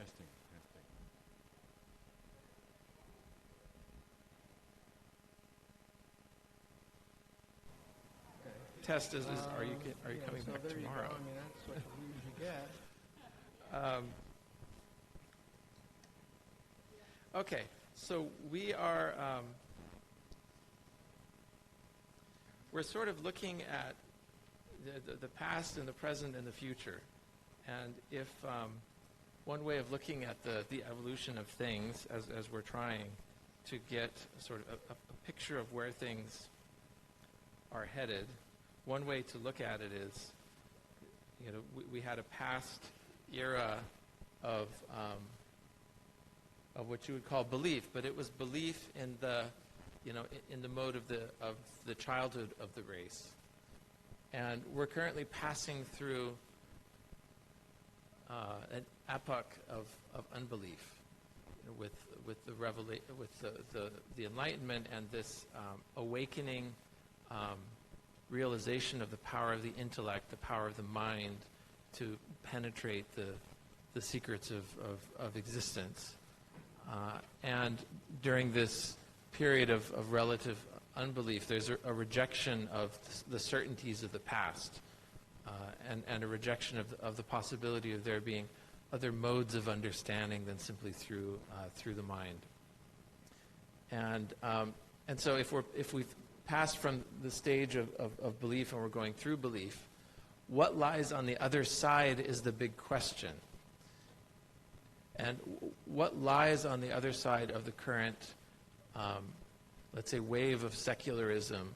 Testing, testing. Test is are you coming back there tomorrow? You go. I mean, that's what we usually get. Okay, so we are we're sort of looking at the past and the present and the future, and if one way of looking at the evolution of things as we're trying to get sort of a picture of where things are headed, one way to look at it is, we had a past era of what you would call belief, but it was belief in the, in the mode of the childhood of the race, and we're currently passing through an epoch of unbelief, with the Enlightenment and this awakening realization of the power of the intellect, the power of the mind to penetrate the secrets of existence. And during this period of relative unbelief, there's a rejection of the certainties of the past, and a rejection of the possibility of there being other modes of understanding than simply through the mind. And so if we've passed from the stage of belief and we're going through belief, what lies on the other side is the big question. And what lies on the other side of the current, let's say, wave of secularism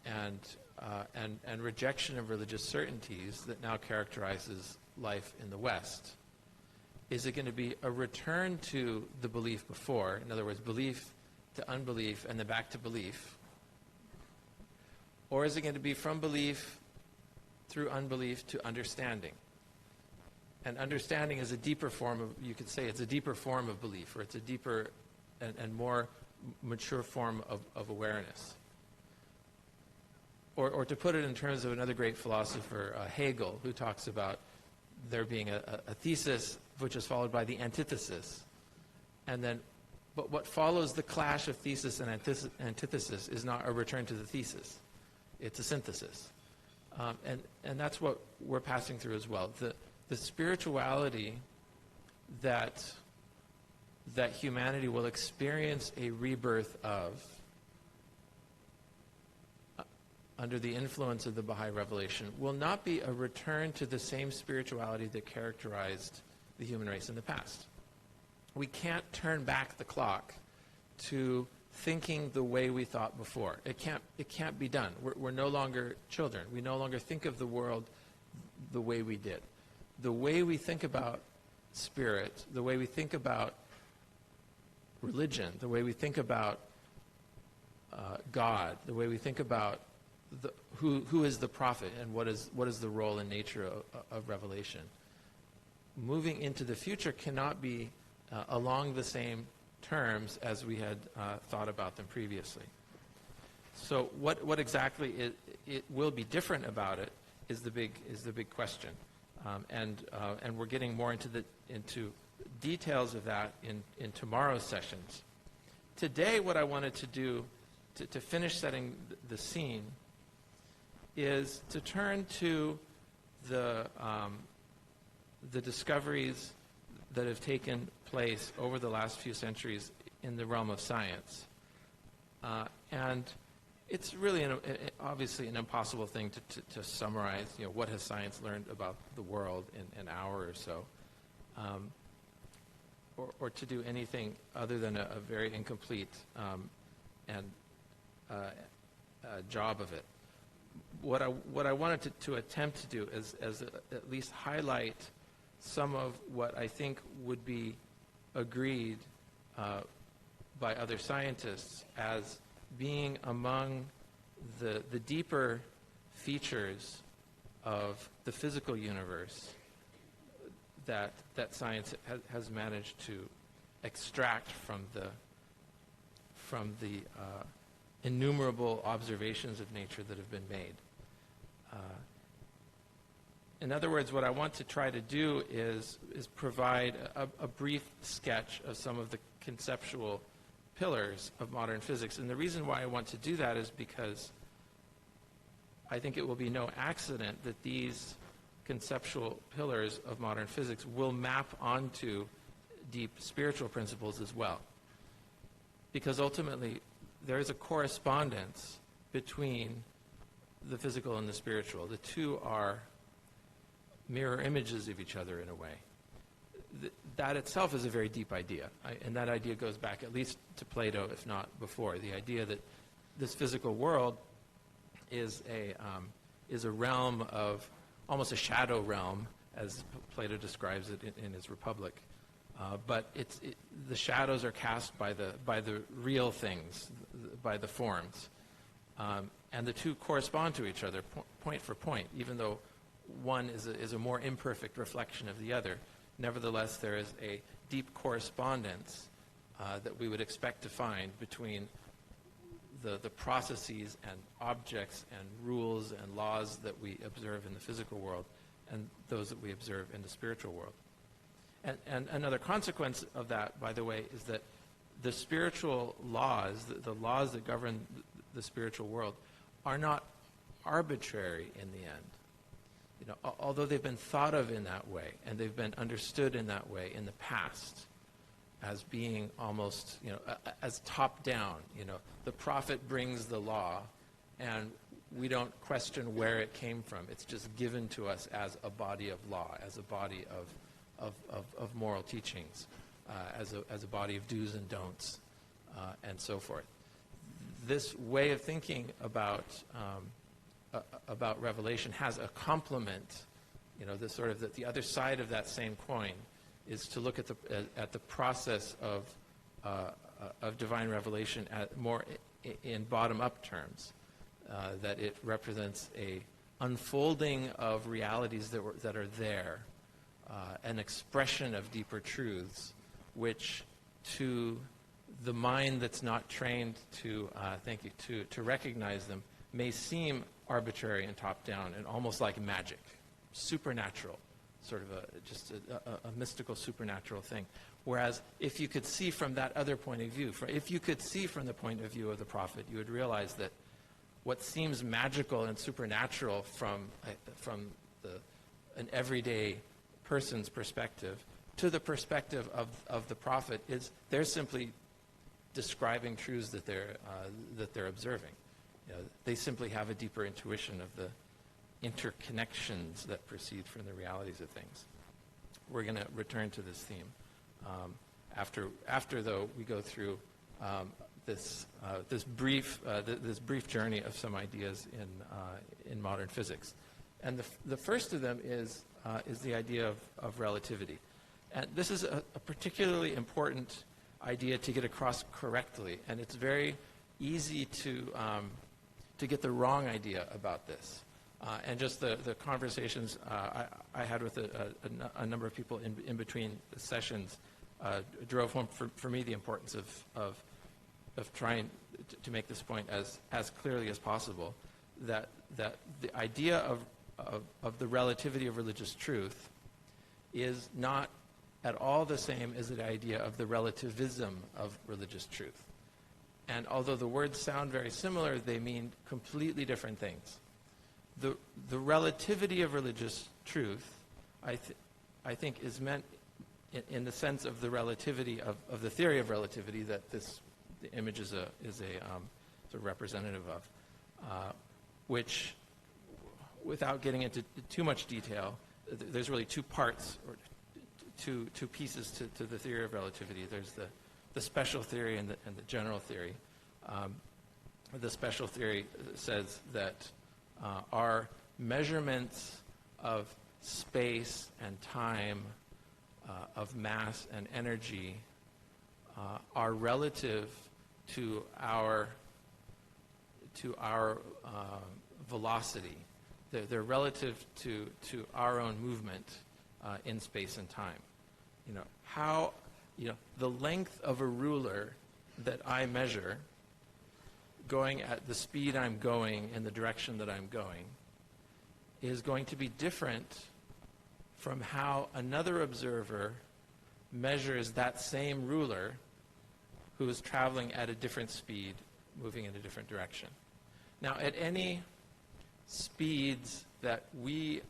and rejection of religious certainties that now characterizes life in the West? Is it going to be a return to the belief before, in other words, belief to unbelief and then back to belief? Or is it going to be from belief through unbelief to understanding? And understanding is a deeper form of, you could say it's a deeper form of belief, or it's a deeper and more mature form of awareness. Or to put it in terms of another great philosopher, Hegel, who talks about there being a thesis which is followed by the antithesis. And then, but what follows the clash of thesis and antithesis is not a return to the thesis. It's a synthesis. And that's what we're passing through as well. The spirituality that humanity will experience a rebirth of under the influence of the Baha'i revelation will not be a return to the same spirituality that characterized the human race in the past. We can't turn back the clock to thinking the way we thought before. It can't be done. We're no longer children. We no longer think of the world the way we did. The way we think about spirit, the way we think about religion, the way we think about God, the way we think about who is the prophet and what is the role and nature of revelation. Moving into the future cannot be along the same terms as we had thought about them previously. So what exactly it will be different about it is the big question. And we're getting more into details of that in tomorrow's sessions. Today, what I wanted to do to finish setting the scene is to turn to the discoveries that have taken place over the last few centuries in the realm of science. And it's really obviously an impossible thing to summarize, what has science learned about the world in an hour or so, or to do anything other than a very incomplete job of it. What I wanted to attempt to do is at least highlight some of what I think would be agreed by other scientists as being among the deeper features of the physical universe that science has managed to extract from the innumerable observations of nature that have been made. In other words, what I want to try to do is provide a brief sketch of some of the conceptual pillars of modern physics. And the reason why I want to do that is because I think it will be no accident that these conceptual pillars of modern physics will map onto deep spiritual principles as well. Because ultimately, there is a correspondence between the physical and the spiritual. The two are mirror images of each other in a way. That itself is a very deep idea, and that idea goes back at least to Plato, if not before. The idea that this physical world is a realm of, almost a shadow realm, as Plato describes it in his Republic. But the shadows are cast by the real things, by the forms. And the two correspond to each other, point for point, even though one is a more imperfect reflection of the other. Nevertheless, there is a deep correspondence that we would expect to find between the processes and objects and rules and laws that we observe in the physical world and those that we observe in the spiritual world. And another consequence of that, by the way, is that the spiritual laws, the laws that govern the spiritual world, are not arbitrary in the end. You know, although they've been thought of in that way, and they've been understood in that way in the past, as being almost, you know, as top-down. You know, the prophet brings the law, and we don't question where it came from. It's just given to us as a body of law, as a body of moral teachings, as a body of do's and don'ts, and so forth. This way of thinking about revelation has a complement. You know, the sort of the other side of that same coin is to look at the process of divine revelation more in bottom-up terms. That it represents a unfolding of realities that are there, an expression of deeper truths, which to the mind that's not trained to recognize them may seem arbitrary and top-down and almost like magic, supernatural, sort of a mystical supernatural thing. Whereas if you could see from that other point of view, if you could see from the point of view of the prophet, you would realize that what seems magical and supernatural from an everyday person's perspective to the perspective of the prophet is they're simply describing truths that they're observing. You know, they simply have a deeper intuition of the interconnections that proceed from the realities of things. We're going to return to this theme after though we go through this brief journey of some ideas in modern physics, and the first of them is the idea of relativity, and this is a particularly important idea to get across correctly, and it's very easy to get the wrong idea about this. And just the conversations I had with a number of people in between the sessions drove home for me the importance of trying to make this point as clearly as possible, that the idea of the relativity of religious truth is not at all the same as the idea of the relativism of religious truth. And although the words sound very similar, they mean completely different things. The relativity of religious truth, I think, is meant in the sense of the relativity of the theory of relativity that the image is a sort of representative of, which, without getting into too much detail, there's really two parts or two pieces to the theory of relativity. There's the special theory and the general theory. The special theory says that our measurements of space and time, of mass and energy, are relative to our velocity. They're relative to our own movement in space and time. The length of a ruler that I measure, going at the speed I'm going in the direction that I'm going, is going to be different from how another observer measures that same ruler who is traveling at a different speed, moving in a different direction. Now, at any speeds that we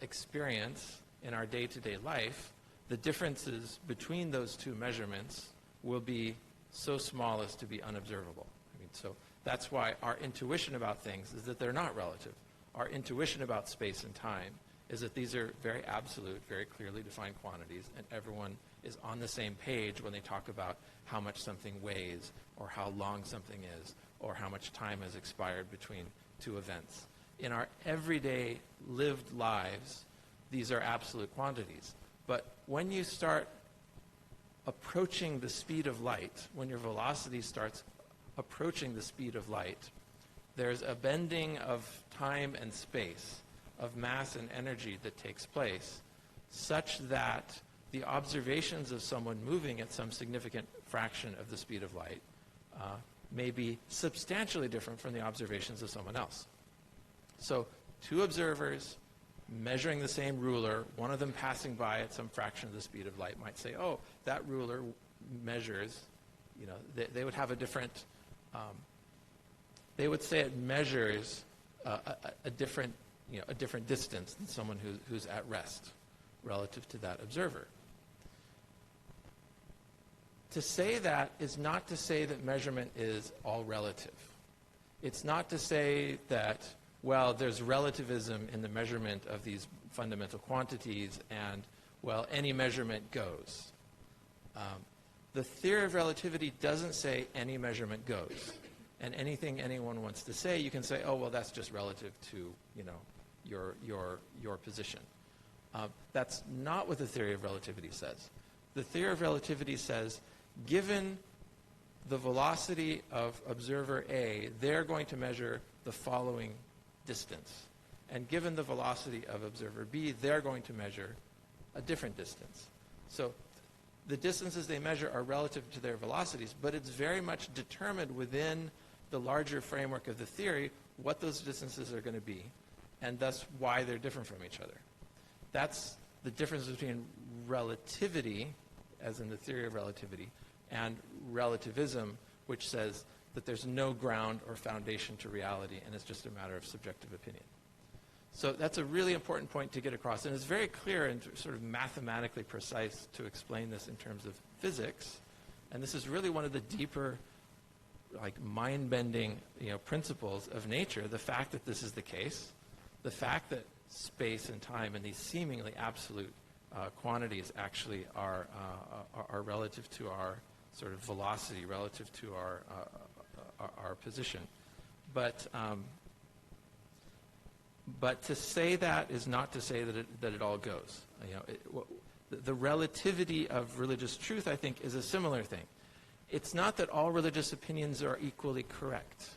experience in our day-to-day life, the differences between those two measurements will be so small as to be unobservable. So that's why our intuition about things is that they're not relative. Our intuition about space and time is that these are very absolute, very clearly defined quantities, and everyone is on the same page when they talk about how much something weighs, or how long something is, or how much time has expired between two events. In our everyday lived lives, these are absolute quantities. But when you start approaching the speed of light, when your velocity starts approaching the speed of light, there's a bending of time and space, of mass and energy that takes place, such that the observations of someone moving at some significant fraction of the speed of light may be substantially different from the observations of someone else. So two observers measuring the same ruler, one of them passing by at some fraction of the speed of light might say, oh, that ruler measures, they would have a different, they would say it measures a different distance than someone who's at rest relative to that observer. To say that is not to say that measurement is all relative. It's not to say that, well, there's relativism in the measurement of these fundamental quantities, and, well, any measurement goes. The theory of relativity doesn't say any measurement goes. And anything anyone wants to say, you can say, oh, well, that's just relative to, your position. That's not what the theory of relativity says. The theory of relativity says, given the velocity of observer A, they're going to measure the following distance. And given the velocity of observer B, they're going to measure a different distance. So the distances they measure are relative to their velocities, but it's very much determined within the larger framework of the theory what those distances are going to be, and thus why they're different from each other. That's the difference between relativity, as in the theory of relativity, and relativism, which says that there's no ground or foundation to reality, and it's just a matter of subjective opinion. So that's a really important point to get across, and it's very clear and sort of mathematically precise to explain this in terms of physics, and this is really one of the deeper, like, mind-bending, principles of nature, the fact that this is the case, the fact that space and time and these seemingly absolute quantities actually are relative to our sort of velocity, relative to our position. But to say that is not to say that it all goes. The relativity of religious truth, I think, is a similar thing. It's not that all religious opinions are equally correct.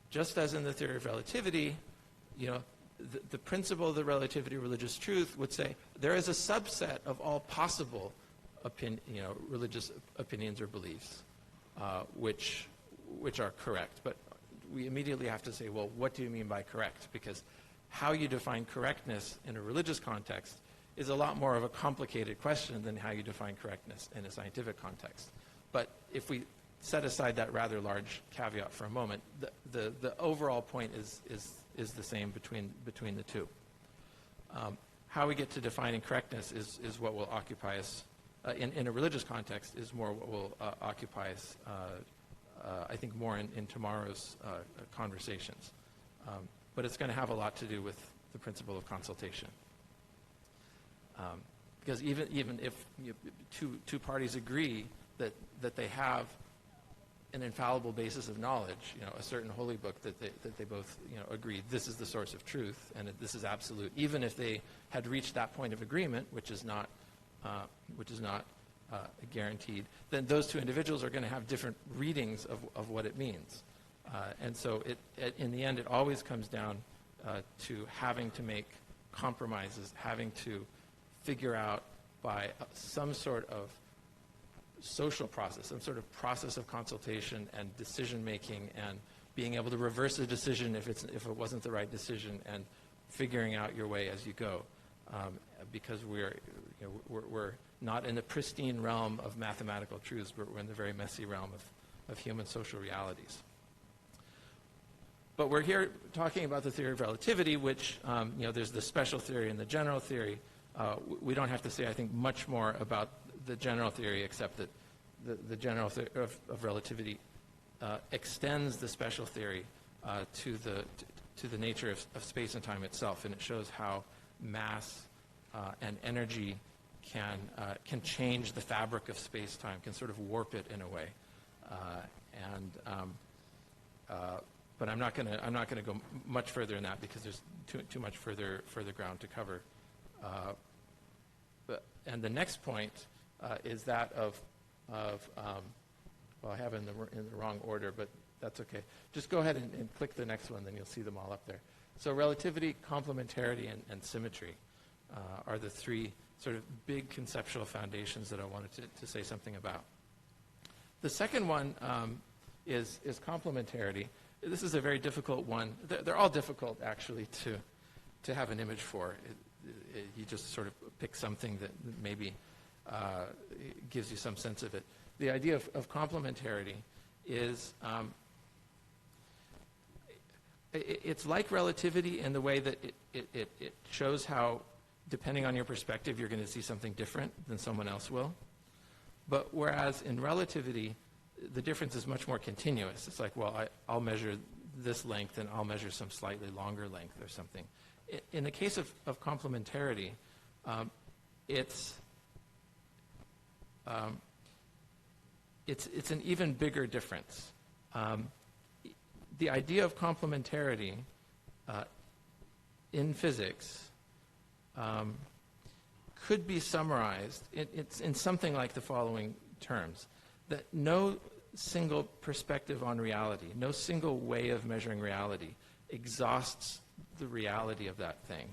Just as in the theory of relativity, the principle of the relativity of religious truth would say there is a subset of all possible religious opinions or beliefs which are correct. But we immediately have to say, well, what do you mean by correct? Because how you define correctness in a religious context is a lot more of a complicated question than how you define correctness in a scientific context. But if we set aside that rather large caveat for a moment, the overall point is the same between the two. How we get to defining correctness is what will occupy us, in a religious context, is more what will occupy us, I think, more in tomorrow's conversations. But it's going to have a lot to do with the principle of consultation. Because even if two parties agree that they have an infallible basis of knowledge, a certain holy book that they both agree this is the source of truth and that this is absolute, even if they had reached that point of agreement, which is not guaranteed, then those two individuals are going to have different readings of what it means. And so in the end, it always comes down to having to make compromises, having to figure out by some sort of social process, some sort of process of consultation and decision making, and being able to reverse a decision if it wasn't the right decision, and figuring out your way as you go, because we're not in the pristine realm of mathematical truths, but we're in the very messy realm of human social realities. But we're here talking about the theory of relativity, which, there's the special theory and the general theory. We don't have to say, I think, much more about the general theory, except that the general theory of relativity extends the special theory to the nature of space and time itself, and it shows how mass and energy can change the fabric of space-time, can sort of warp it in a way. But I'm not going to go much further in that because there's too much further ground to cover. And the next point is that of well, I have it in the wrong order, but that's okay. Just go ahead and click the next one, then you'll see them all up there. So relativity, complementarity, and symmetry are the three sort of big conceptual foundations that I wanted to say something about. The second one is complementarity. This is a very difficult one. They're all difficult, actually, to have an image for. You just sort of pick something that maybe gives you some sense of it. The idea of complementarity is it's like relativity in the way that it shows how, depending on your perspective, you're going to see something different than someone else will. But whereas in relativity, the difference is much more continuous. It's like, well, I'll measure this length and I'll measure some slightly longer length or something. In the case of complementarity, it's an even bigger difference. The idea of complementarity in physics could be summarized in something like the following terms: that no single perspective on reality, no single way of measuring reality exhausts the reality of that thing.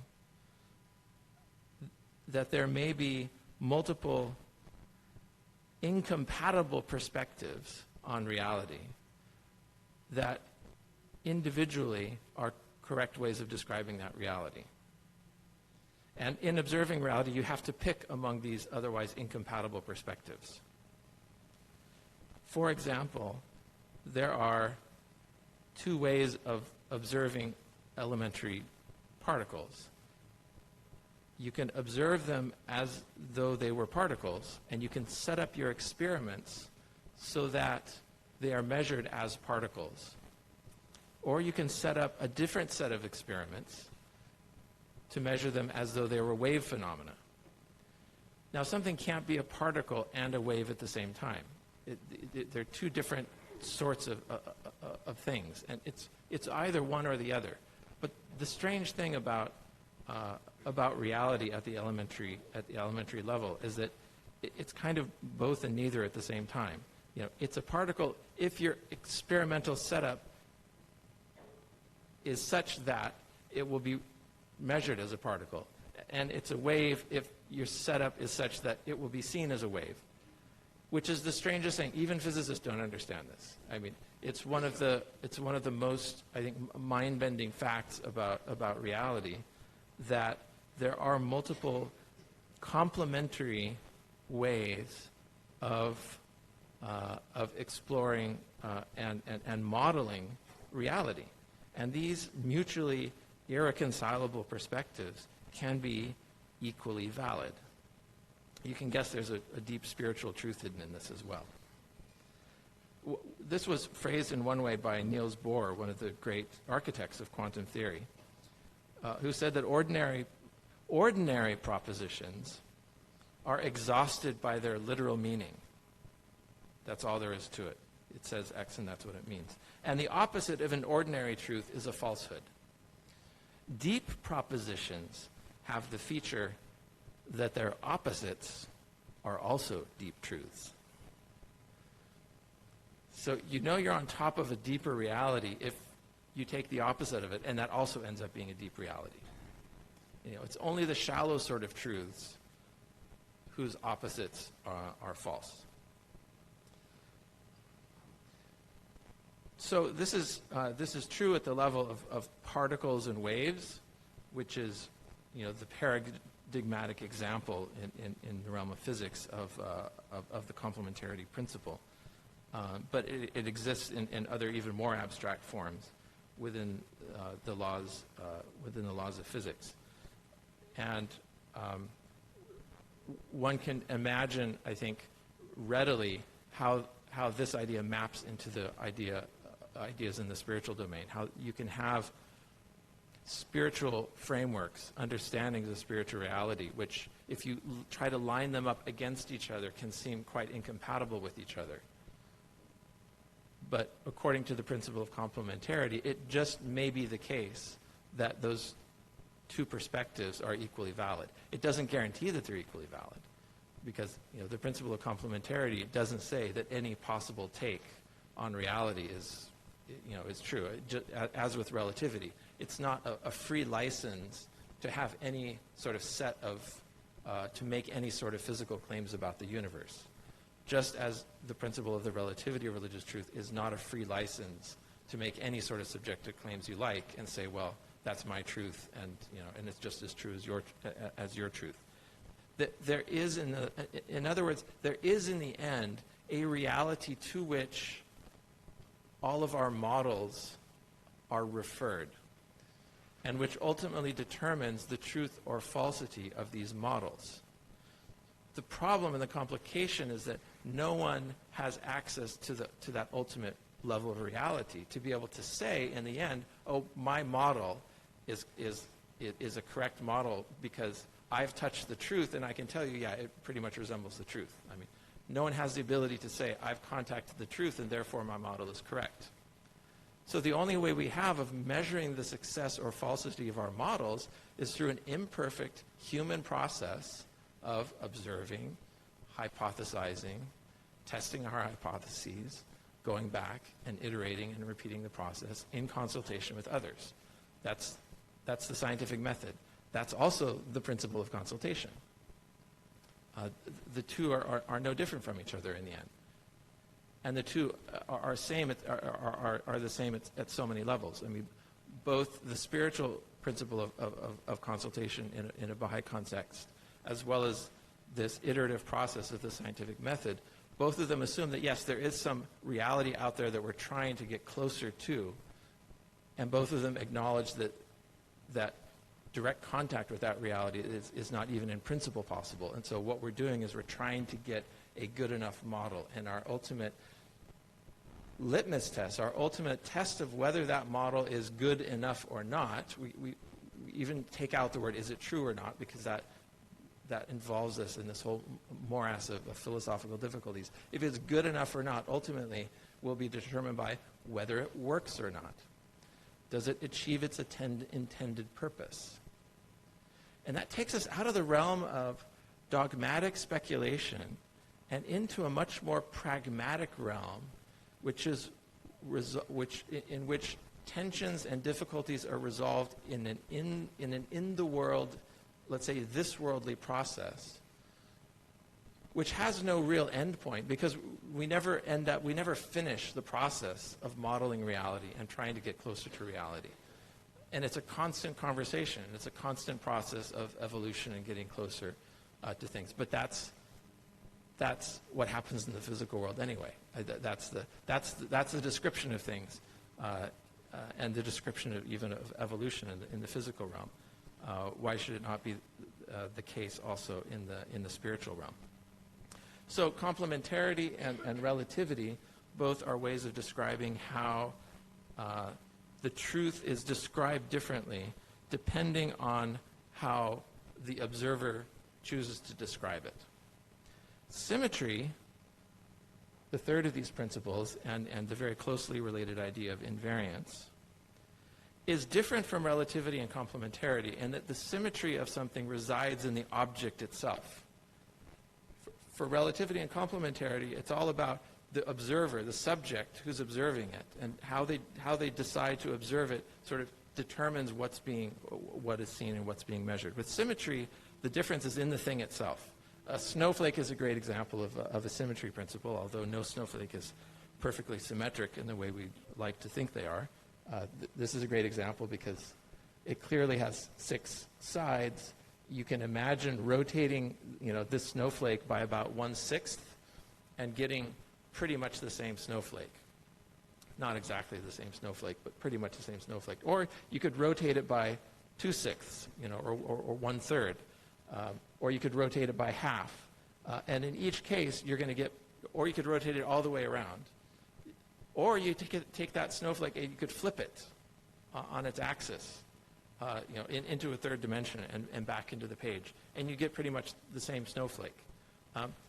That there may be multiple incompatible perspectives on reality that individually are correct ways of describing that reality. And in observing reality, you have to pick among these otherwise incompatible perspectives. For example, there are two ways of observing elementary particles. You can observe them as though they were particles, and you can set up your experiments so that they are measured as particles. Or you can set up a different set of experiments to measure them as though they were wave phenomena. Now, something can't be a particle and a wave at the same time. They're two different sorts of things, and it's either one or the other. But the strange thing about reality at the elementary level is that it's kind of both and neither at the same time. It's a particle if your experimental setup is such that it will be measured as a particle, and it's a wave if your setup is such that it will be seen as a wave, which is the strangest thing. Even physicists don't understand this. I mean, it's one of the most, I think, mind-bending facts about reality, that there are multiple complementary ways of exploring and modeling reality. And these mutually irreconcilable perspectives can be equally valid. You can guess there's a deep spiritual truth hidden in this as well. This was phrased in one way by Niels Bohr, one of the great architects of quantum theory, who said that ordinary propositions are exhausted by their literal meaning. That's all there is to it. It says X and that's what it means. And the opposite of an ordinary truth is a falsehood. Deep propositions have the feature that their opposites are also deep truths. So you're on top of a deeper reality if you take the opposite of it, and that also ends up being a deep reality. It's only the shallow sort of truths whose opposites are false. So this is true at the level of particles and waves, which is, the paradigmatic example in the realm of physics of the complementarity principle. But it exists in other even more abstract forms within the laws of physics. And one can imagine, I think, readily how this idea maps into the ideas in the spiritual domain. How you can have spiritual frameworks, understandings of spiritual reality, which, if you try to line them up against each other, can seem quite incompatible with each other. But according to the principle of complementarity, it just may be the case that those two perspectives are equally valid. It doesn't guarantee that they're equally valid, because the principle of complementarity doesn't say that any possible take on reality is true. As with relativity, it's not a free license to have any sort of set of to make any sort of physical claims about the universe. Just as the principle of the relativity of religious truth is not a free license to make any sort of subjective claims you like and say, well, that's my truth, and it's just as true as your truth. There is, in other words, there is in the end a reality to which all of our models are referred, and which ultimately determines the truth or falsity of these models. The problem and the complication is that no one has access to that ultimate level of reality to be able to say in the end, oh, my model is a correct model because I've touched the truth and I can tell you, yeah, it pretty much resembles the truth. I mean, no one has the ability to say, I've contacted the truth and therefore my model is correct. So the only way we have of measuring the success or falsity of our models is through an imperfect human process of observing, hypothesizing, testing our hypotheses, going back and iterating and repeating the process in consultation with others. That's the scientific method. That's also the principle of consultation. The two are no different from each other in the end. And the two are the same at so many levels. I mean, both the spiritual principle of consultation in a Baha'i context, as well as this iterative process of the scientific method, both of them assume that, yes, there is some reality out there that we're trying to get closer to, and both of them acknowledge that direct contact with that reality is not even in principle possible. And so what we're doing is we're trying to get a good enough model. And our ultimate litmus test, our ultimate test of whether that model is good enough or not, we even take out the word, is it true or not, because that involves us in this whole morass of philosophical difficulties. If it's good enough or not, ultimately, will be determined by whether it works or not. Does it achieve its intended purpose? And that takes us out of the realm of dogmatic speculation and into a much more pragmatic realm, in which tensions and difficulties are resolved in an in-the-world, let's say, this worldly process, which has no real end point, because we never finish the process of modeling reality and trying to get closer to reality. And it's a constant conversation. It's a constant process of evolution and getting closer to things. But that's what happens in the physical world anyway. That's the description of things, and the description of even of evolution in the physical realm. Why should it not be the case also in the spiritual realm? So complementarity and relativity both are ways of describing how the truth is described differently depending on how the observer chooses to describe it. Symmetry, the third of these principles, and the very closely related idea of invariance, is different from relativity and complementarity in that the symmetry of something resides in the object itself. For relativity and complementarity, it's all about the observer, the subject who's observing it, and how they decide to observe it sort of determines what is seen and what's being measured. With symmetry, the difference is in the thing itself. A snowflake is a great example of a symmetry principle, although no snowflake is perfectly symmetric in the way we like to think they are. This is a great example because it clearly has 6 sides. You can imagine rotating, this snowflake by about 1/6 and getting pretty much the same snowflake. Not exactly the same snowflake, but pretty much the same snowflake. Or you could rotate it by 2/6, or 1/3. Or you could rotate it by half. And in each case, you're going to get, or you could rotate it all the way around. Or you take that snowflake and you could flip it on its axis, into a third dimension and back into the page. And you get pretty much the same snowflake.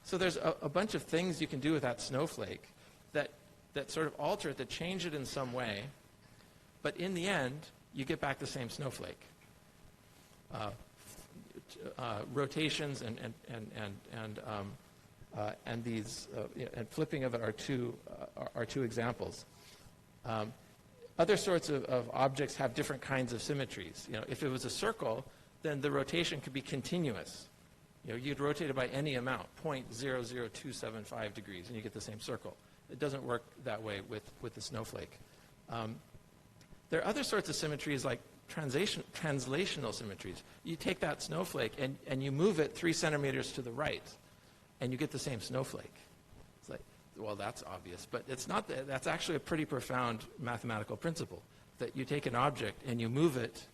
So there's a bunch of things you can do with that snowflake that sort of alter it, that change it in some way. But in the end, you get back the same snowflake. Rotations and these and flipping of it are two examples. Other sorts of objects have different kinds of symmetries. If it was a circle, then the rotation could be continuous. You'd rotate it by any amount, 0.00275 degrees, and you get the same circle. It doesn't work that way with the snowflake. There are other sorts of symmetries like translational symmetries. You take that snowflake and you move it 3 centimeters to the right, and you get the same snowflake. It's like, well, that's obvious, but it's not. That's actually a pretty profound mathematical principle, that you take an object and you move it,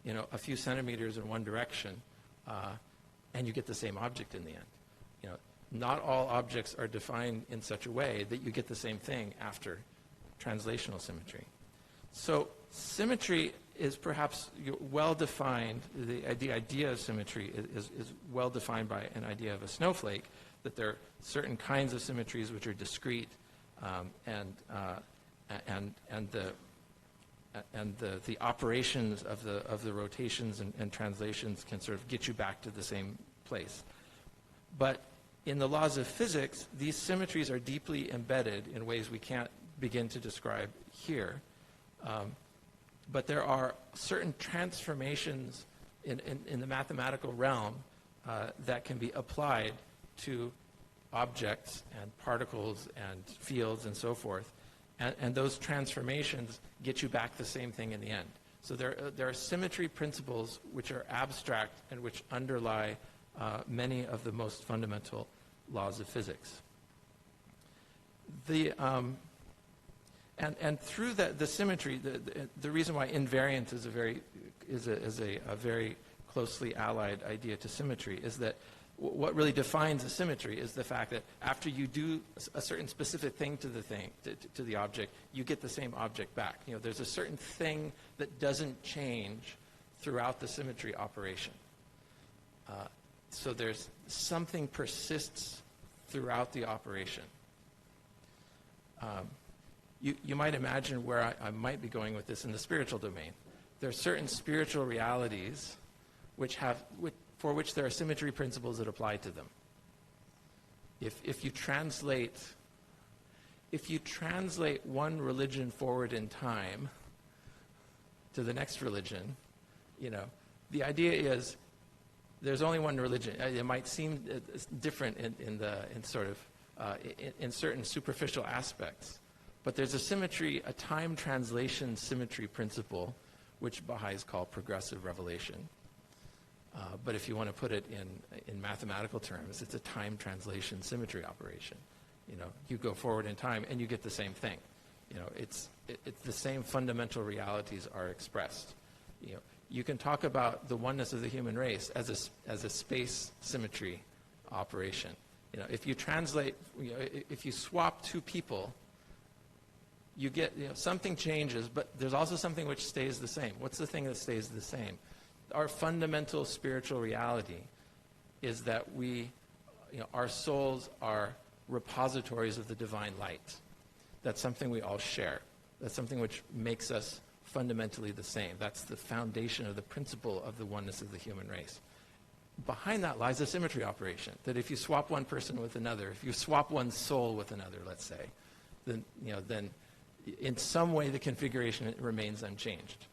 a few centimeters in one direction, and you get the same object in the end. Not all objects are defined in such a way that you get the same thing after translational symmetry. So symmetry is perhaps well defined. The idea of symmetry is well defined by an idea of a snowflake, that there are certain kinds of symmetries which are discrete, and the operations of the rotations and translations can sort of get you back to the same place. But in the laws of physics, these symmetries are deeply embedded in ways we can't begin to describe here. But there are certain transformations in the mathematical realm that can be applied to objects and particles and fields and so forth. And those transformations get you back the same thing in the end. So there are symmetry principles which are abstract and which underlie many of the most fundamental laws of physics. And through the symmetry, the reason why invariance is a very closely allied idea to symmetry is that what really defines a symmetry is the fact that after you do a certain specific thing to the object, you get the same object back. There's a certain thing that doesn't change throughout the symmetry operation. So there's something persists throughout the operation. You might imagine where I might be going with this in the spiritual domain. There are certain spiritual realities for which there are symmetry principles that apply to them. If you translate one religion forward in time to the next religion, the idea is there's only one religion. It might seem different in certain superficial aspects. But there's a symmetry, a time translation symmetry principle, which Baha'is call progressive revelation. But if you want to put it in mathematical terms, it's a time translation symmetry operation. You go forward in time and you get the same thing. It's the same fundamental realities are expressed. You can talk about the oneness of the human race as a space symmetry operation. If you translate, if you swap two people, you get, something changes, but there's also something which stays the same. What's the thing that stays the same? Our fundamental spiritual reality is that our souls are repositories of the divine light. That's something we all share. That's something which makes us fundamentally the same. That's the foundation of the principle of the oneness of the human race. Behind that lies a symmetry operation, that if you swap one person with another, if you swap one soul with another, let's say, then in some way the configuration remains unchanged.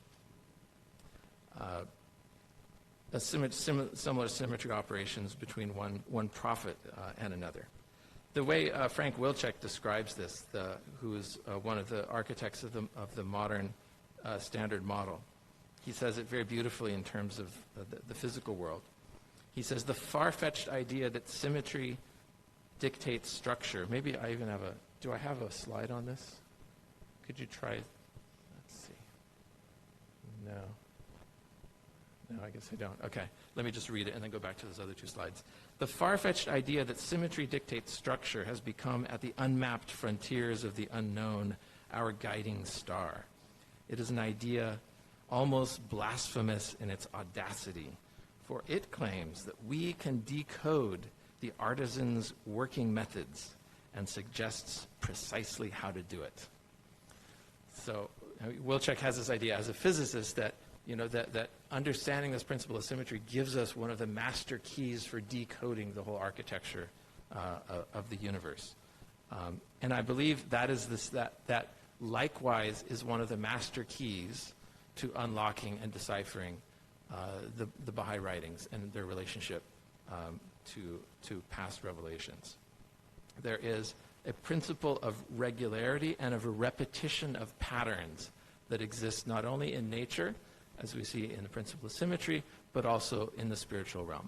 Similar symmetry operations between one prophet and another. The way Frank Wilczek describes this, who is one of the architects of the modern standard model, he says it very beautifully in terms of the physical world. He says, the far-fetched idea that symmetry dictates structure. Maybe I even have do I have a slide on this? Could you try, let's see. No, I guess I don't. Okay, let me just read it and then go back to those other two slides. The far-fetched idea that symmetry dictates structure has become, at the unmapped frontiers of the unknown, our guiding star. It is an idea almost blasphemous in its audacity, for it claims that we can decode the artisan's working methods and suggests precisely how to do it. So Wilczek has this idea as a physicist that that understanding this principle of symmetry gives us one of the master keys for decoding the whole architecture of the universe. And I believe that likewise is one of the master keys to unlocking and deciphering the Baha'i writings and their relationship to past revelations. There is a principle of regularity and of a repetition of patterns that exists not only in nature, as we see in the principle of symmetry, but also in the spiritual realm,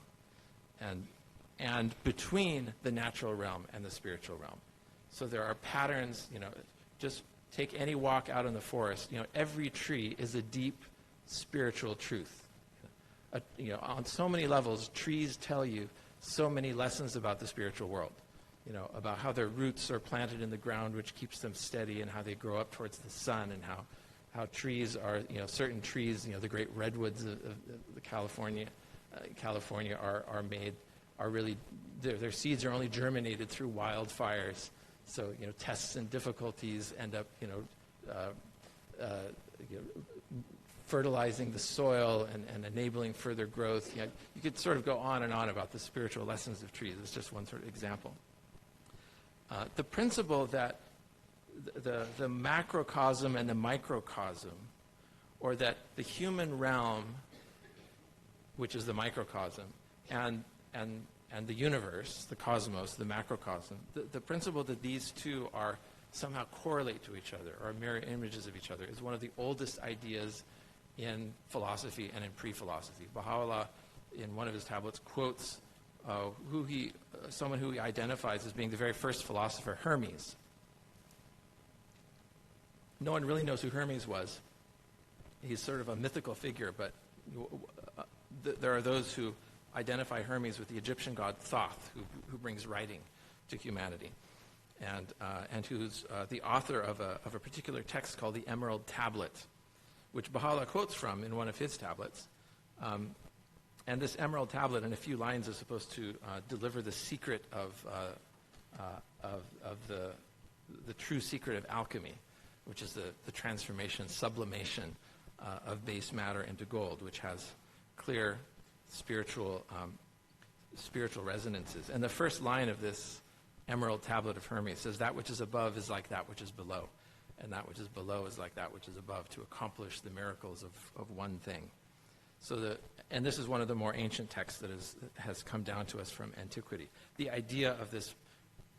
and between the natural realm and the spiritual realm. So there are patterns. Just take any walk out in the forest. Every tree is a deep spiritual truth. On so many levels, trees tell you so many lessons about the spiritual world. About how their roots are planted in the ground, which keeps them steady, and how they grow up towards the sun, and how trees are, certain trees, the great redwoods of California are really, their seeds are only germinated through wildfires. So, tests and difficulties end up, fertilizing the soil and enabling further growth. You could sort of go on and on about the spiritual lessons of trees. It's just one sort of example. The principle that the macrocosm and the microcosm, or that the human realm, which is the microcosm, and the universe, the cosmos, the macrocosm, the principle that these two are somehow correlate to each other, or mirror images of each other, is one of the oldest ideas in philosophy and in pre-philosophy. Baha'u'llah, in one of his tablets, quotes someone who he identifies as being the very first philosopher, Hermes. No one really knows who Hermes was. He's sort of a mythical figure, but there are those who identify Hermes with the Egyptian god Thoth, who brings writing to humanity, and who's the author of a particular text called the Emerald Tablet, which Baha'u'llah quotes from in one of his tablets. And this Emerald Tablet, in a few lines, is supposed to deliver the secret of the true secret of alchemy, which is the transformation, sublimation of base matter into gold, which has clear spiritual resonances. And the first line of this Emerald Tablet of Hermes says, "That which is above is like that which is below, and that which is below is like that which is above, to accomplish the miracles of one thing." And this is one of the more ancient texts that has come down to us from antiquity. The idea of this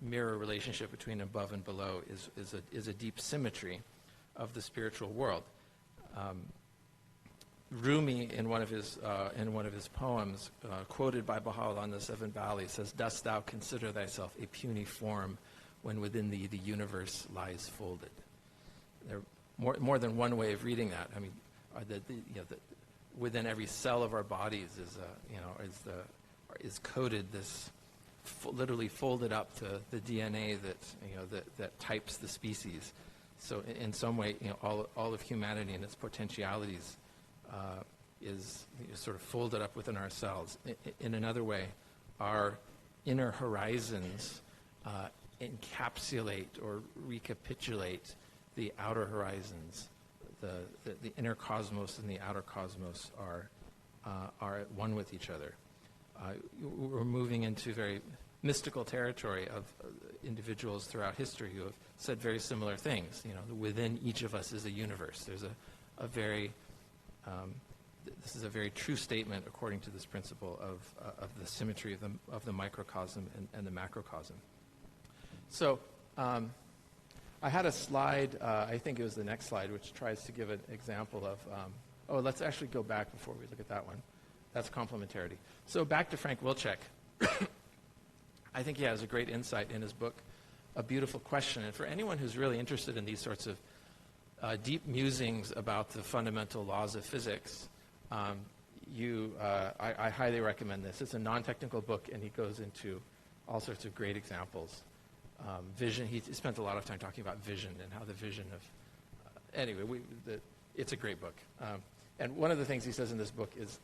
mirror relationship between above and below is a deep symmetry of the spiritual world. Rumi, in one of his poems, quoted by Baha'u'llah on the Seven Valleys, says, "Dost thou consider thyself a puny form when within thee the universe lies folded?" There are more than one way of reading that. I mean, within every cell of our bodies is coded this, literally folded up to the DNA that types the species. So in some way, all of humanity and its potentialities is sort of folded up within ourselves. In another way, our inner horizons encapsulate or recapitulate the outer horizons. The inner cosmos and the outer cosmos are at one with each other. We're moving into very mystical territory of individuals throughout history who have said very similar things. Within each of us is a universe. There's this is a very true statement according to this principle of the symmetry of the microcosm and the macrocosm. So I had a slide, I think it was the next slide, which tries to give an example let's actually go back before we look at that one. That's complementarity. So back to Frank Wilczek. I think he has a great insight in his book, A Beautiful Question. And for anyone who's really interested in these sorts of deep musings about the fundamental laws of physics, I highly recommend this. It's a non-technical book, and he goes into all sorts of great examples. Vision, he spent a lot of time talking about vision and how the vision of... it's a great book. And one of the things he says in this book is,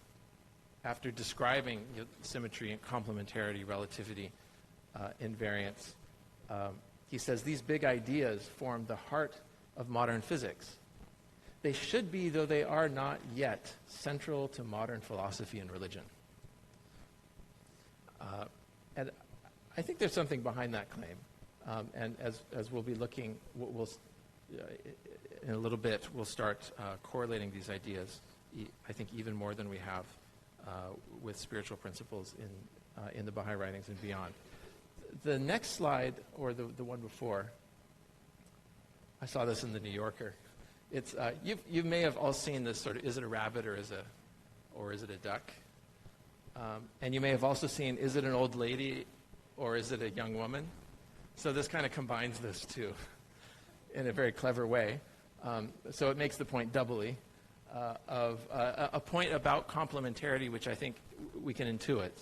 after describing symmetry and complementarity, relativity, invariance, he says these big ideas form the heart of modern physics. They should be, though they are not yet, central to modern philosophy and religion. And I think there's something behind that claim. And as we'll be looking, in a little bit, we'll start correlating these ideas, I think even more than we have with spiritual principles in the Baha'i writings and beyond. The next slide, or the one before, I saw this in the New Yorker. It's you may have all seen this sort of, is it a rabbit or is it a duck? And you may have also seen, is it an old lady or is it a young woman? So this kind of combines those two in a very clever way. So it makes the point doubly of a point about complementarity, which I think we can intuit.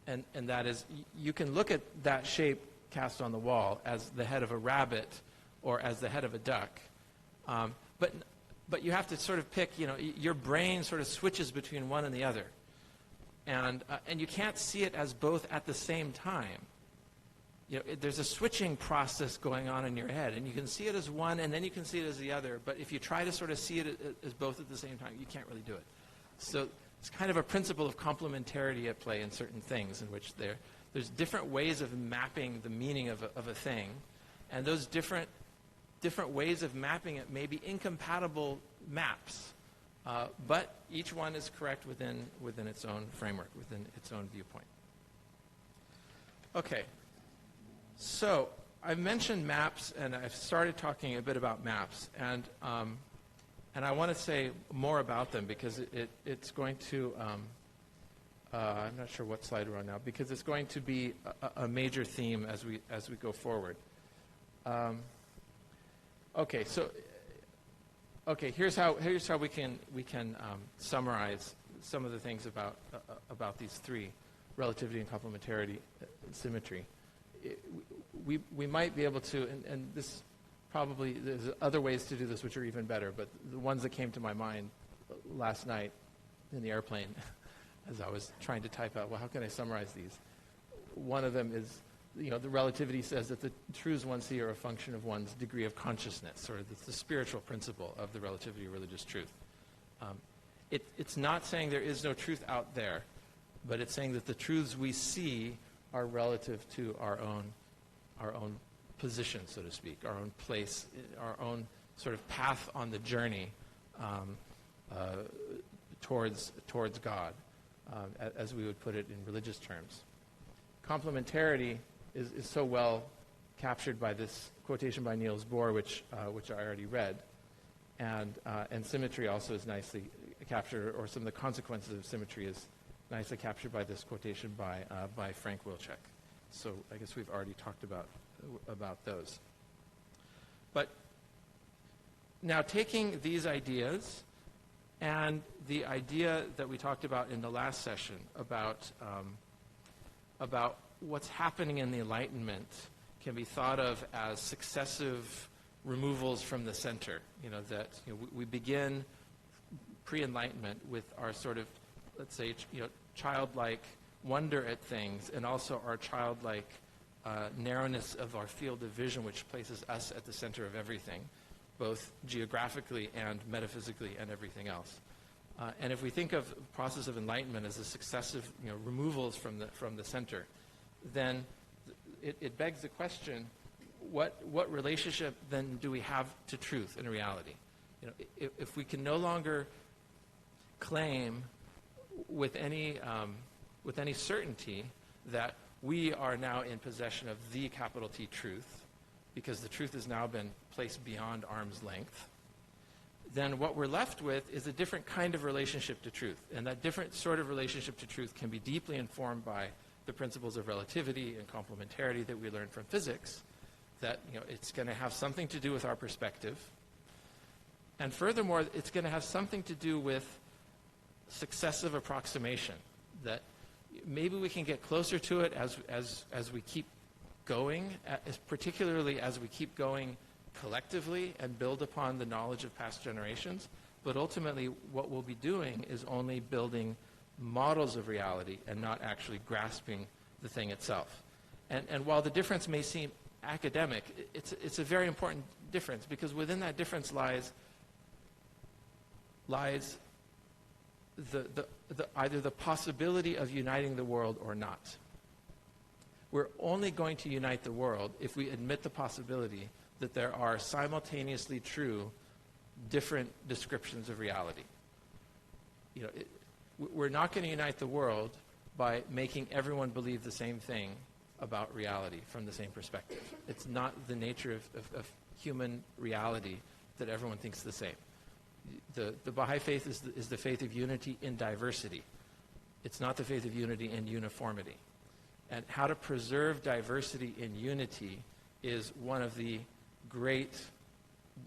And that is, you can look at that shape cast on the wall as the head of a rabbit or as the head of a duck. But you have to sort of pick, your brain sort of switches between one and the other. And you can't see it as both at the same time. There's a switching process going on in your head, and you can see it as one, and then you can see it as the other. But if you try to sort of see it as both at the same time, you can't really do it. So it's kind of a principle of complementarity at play in certain things, in which there's different ways of mapping the meaning of a thing, and those different ways of mapping it may be incompatible maps, but each one is correct within its own framework, within its own viewpoint. Okay. So I've mentioned maps, and I've started talking a bit about maps, and I want to say more about them because it's going to, I'm not sure what slide we're on now, because it's going to be a major theme as we go forward. Here's how we can summarize some of the things about these three: relativity and complementarity, symmetry. We might be able to, and this probably, there's other ways to do this which are even better, but the ones that came to my mind last night in the airplane as I was trying to type out, how can I summarize these? One of them is, the relativity says that the truths one see are a function of one's degree of consciousness, or the spiritual principle of the relativity of religious truth. It's not saying there is no truth out there, but it's saying that the truths we see are relative to our own position, so to speak, our own place, our own sort of path on the journey towards God, as we would put it in religious terms. Complementarity is so well captured by this quotation by Niels Bohr, which I already read, and symmetry also is nicely captured, or some of the consequences of symmetry is nicely captured by this quotation by Frank Wilczek. So I guess we've already talked about those. But now, taking these ideas and the idea that we talked about in the last session about what's happening in the Enlightenment can be thought of as successive removals from the center. We begin pre-Enlightenment with our sort of, let's say, childlike wonder at things, and also our childlike narrowness of our field of vision, which places us at the center of everything, both geographically and metaphysically and everything else. And if we think of the process of enlightenment as a successive removals from the center, then it begs the question, what relationship then do we have to truth and reality? If we can no longer claim with any certainty that we are now in possession of the capital T truth, because the truth has now been placed beyond arm's length, then what we're left with is a different kind of relationship to truth. And that different sort of relationship to truth can be deeply informed by the principles of relativity and complementarity that we learn from physics, that it's going to have something to do with our perspective. And furthermore, it's going to have something to do with successive approximation, that maybe we can get closer to it as we keep going, particularly as we keep going collectively and build upon the knowledge of past generations. But ultimately, what we'll be doing is only building models of reality and not actually grasping the thing itself. And while the difference may seem academic, it's a very important difference, because within that difference lies either the possibility of uniting the world or not. We're only going to unite the world if we admit the possibility that there are simultaneously true different descriptions of reality. We're not going to unite the world by making everyone believe the same thing about reality from the same perspective. It's not the nature of human reality that everyone thinks the same. The Baha'i faith is the faith of unity in diversity. It's not the faith of unity in uniformity. And how to preserve diversity in unity is one of the great,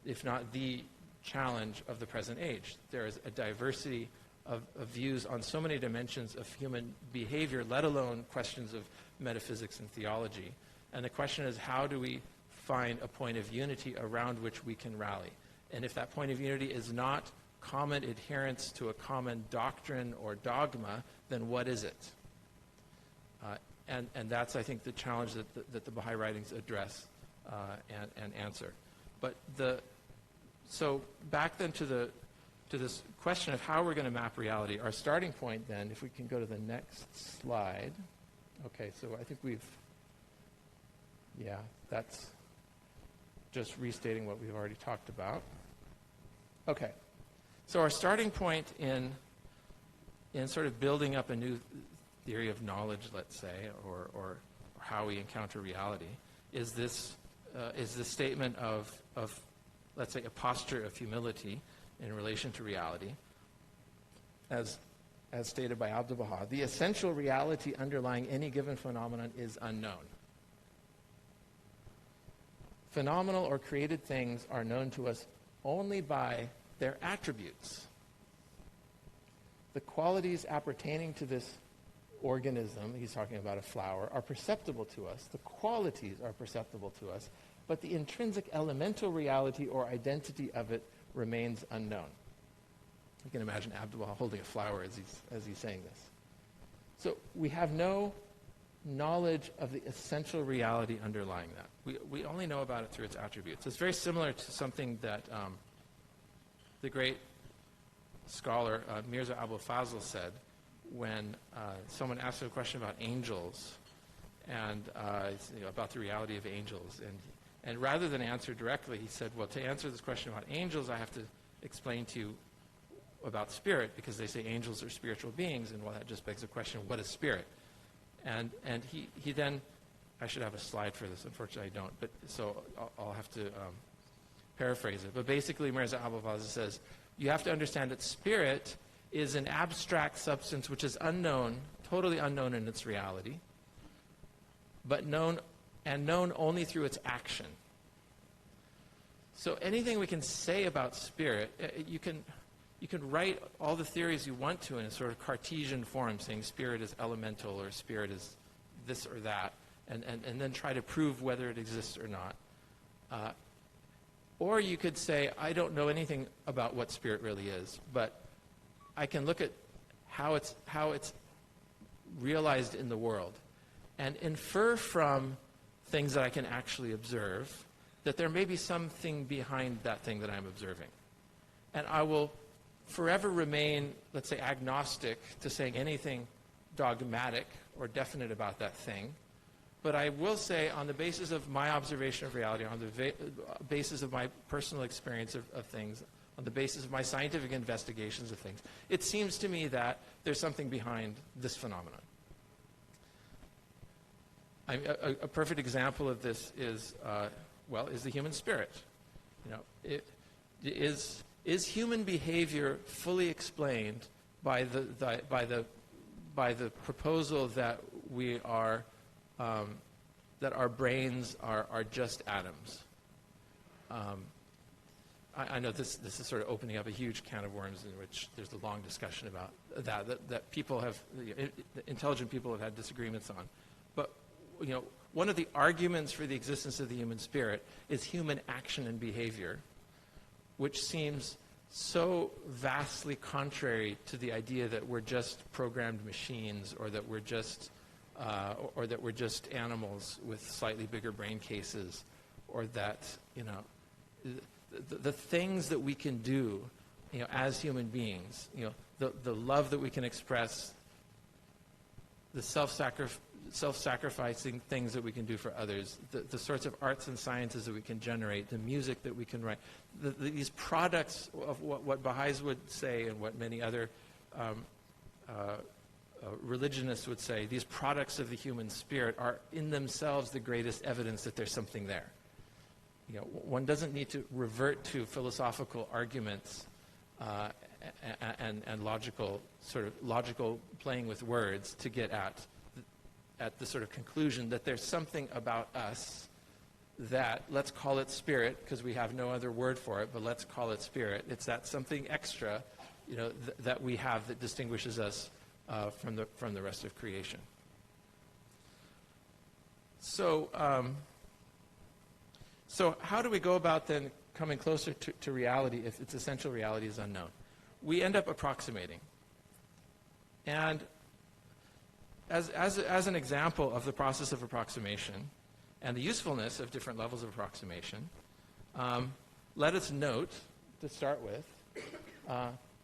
if not the challenge of the present age. There is a diversity of views on so many dimensions of human behavior, let alone questions of metaphysics and theology. And the question is, how do we find a point of unity around which we can rally? And if that point of unity is not common adherence to a common doctrine or dogma, then what is it? And that's, I think, the challenge that the Baha'i writings address and answer. But so back then to this question of how we're going to map reality. Our starting point then, if we can go to the next slide. Okay, so I think that's just restating what we've already talked about. Okay, so our starting point in sort of building up a new theory of knowledge, let's say, or how we encounter reality, is this statement of let's say, a posture of humility in relation to reality, as stated by Abdu'l-Baha. The essential reality underlying any given phenomenon is unknown. Phenomenal or created things are known to us only by their attributes. The qualities appertaining to this organism, he's talking about a flower, are perceptible to us. The qualities are perceptible to us, but the intrinsic elemental reality or identity of it remains unknown. You can imagine Abdu'l-Baha holding a flower as he's saying this. So we have no knowledge of the essential reality underlying that. We only know about it through its attributes. It's very similar to something that the great scholar Mirza Abul Fazl said when someone asked him a question about angels and about the reality of angels. And rather than answer directly, he said, well, to answer this question about angels, I have to explain to you about spirit, because they say angels are spiritual beings, and well, that just begs the question, what is spirit? And he then, I should have a slide for this, unfortunately I don't, but so I'll have to paraphrase it. But basically, Mirza Abul Fazl says, you have to understand that spirit is an abstract substance which is unknown, totally unknown in its reality, but known only through its action. So anything we can say about spirit, you can write all the theories you want to in a sort of Cartesian form, saying spirit is elemental or spirit is this or that, and then try to prove whether it exists or not. Or you could say, I don't know anything about what spirit really is, but I can look at how it's realized in the world and infer from things that I can actually observe that there may be something behind that thing that I'm observing. And I will forever remain, let's say, agnostic to saying anything dogmatic or definite about that thing. But I will say, on the basis of my observation of reality, on the basis of my personal experience of things, on the basis of my scientific investigations of things, it seems to me that there's something behind this phenomenon. A perfect example of this is the human spirit. Is is human behavior fully explained by the proposal that we are that our brains are just atoms? I know this is sort of opening up a huge can of worms in which there's a long discussion about that people have, intelligent people have had disagreements on. But, one of the arguments for the existence of the human spirit is human action and behavior, which seems so vastly contrary to the idea that we're just programmed machines, or that we're just animals with slightly bigger brain cases, or that the things that we can do, as human beings, the love that we can express, the self-sacrificing things that we can do for others, the sorts of arts and sciences that we can generate, the music that we can write, these products of what Baha'is would say and what many other religionists would say, these products of the human spirit are in themselves the greatest evidence that there's something there. One doesn't need to revert to philosophical arguments and logical playing with words to get at the sort of conclusion that there's something about us that, let's call it spirit, because we have no other word for it, but let's call it spirit. It's that something extra, that we have that distinguishes us from the rest of creation. So how do we go about then coming closer to reality if its essential reality is unknown? We end up approximating. And as an example of the process of approximation and the usefulness of different levels of approximation, let us note, to start with,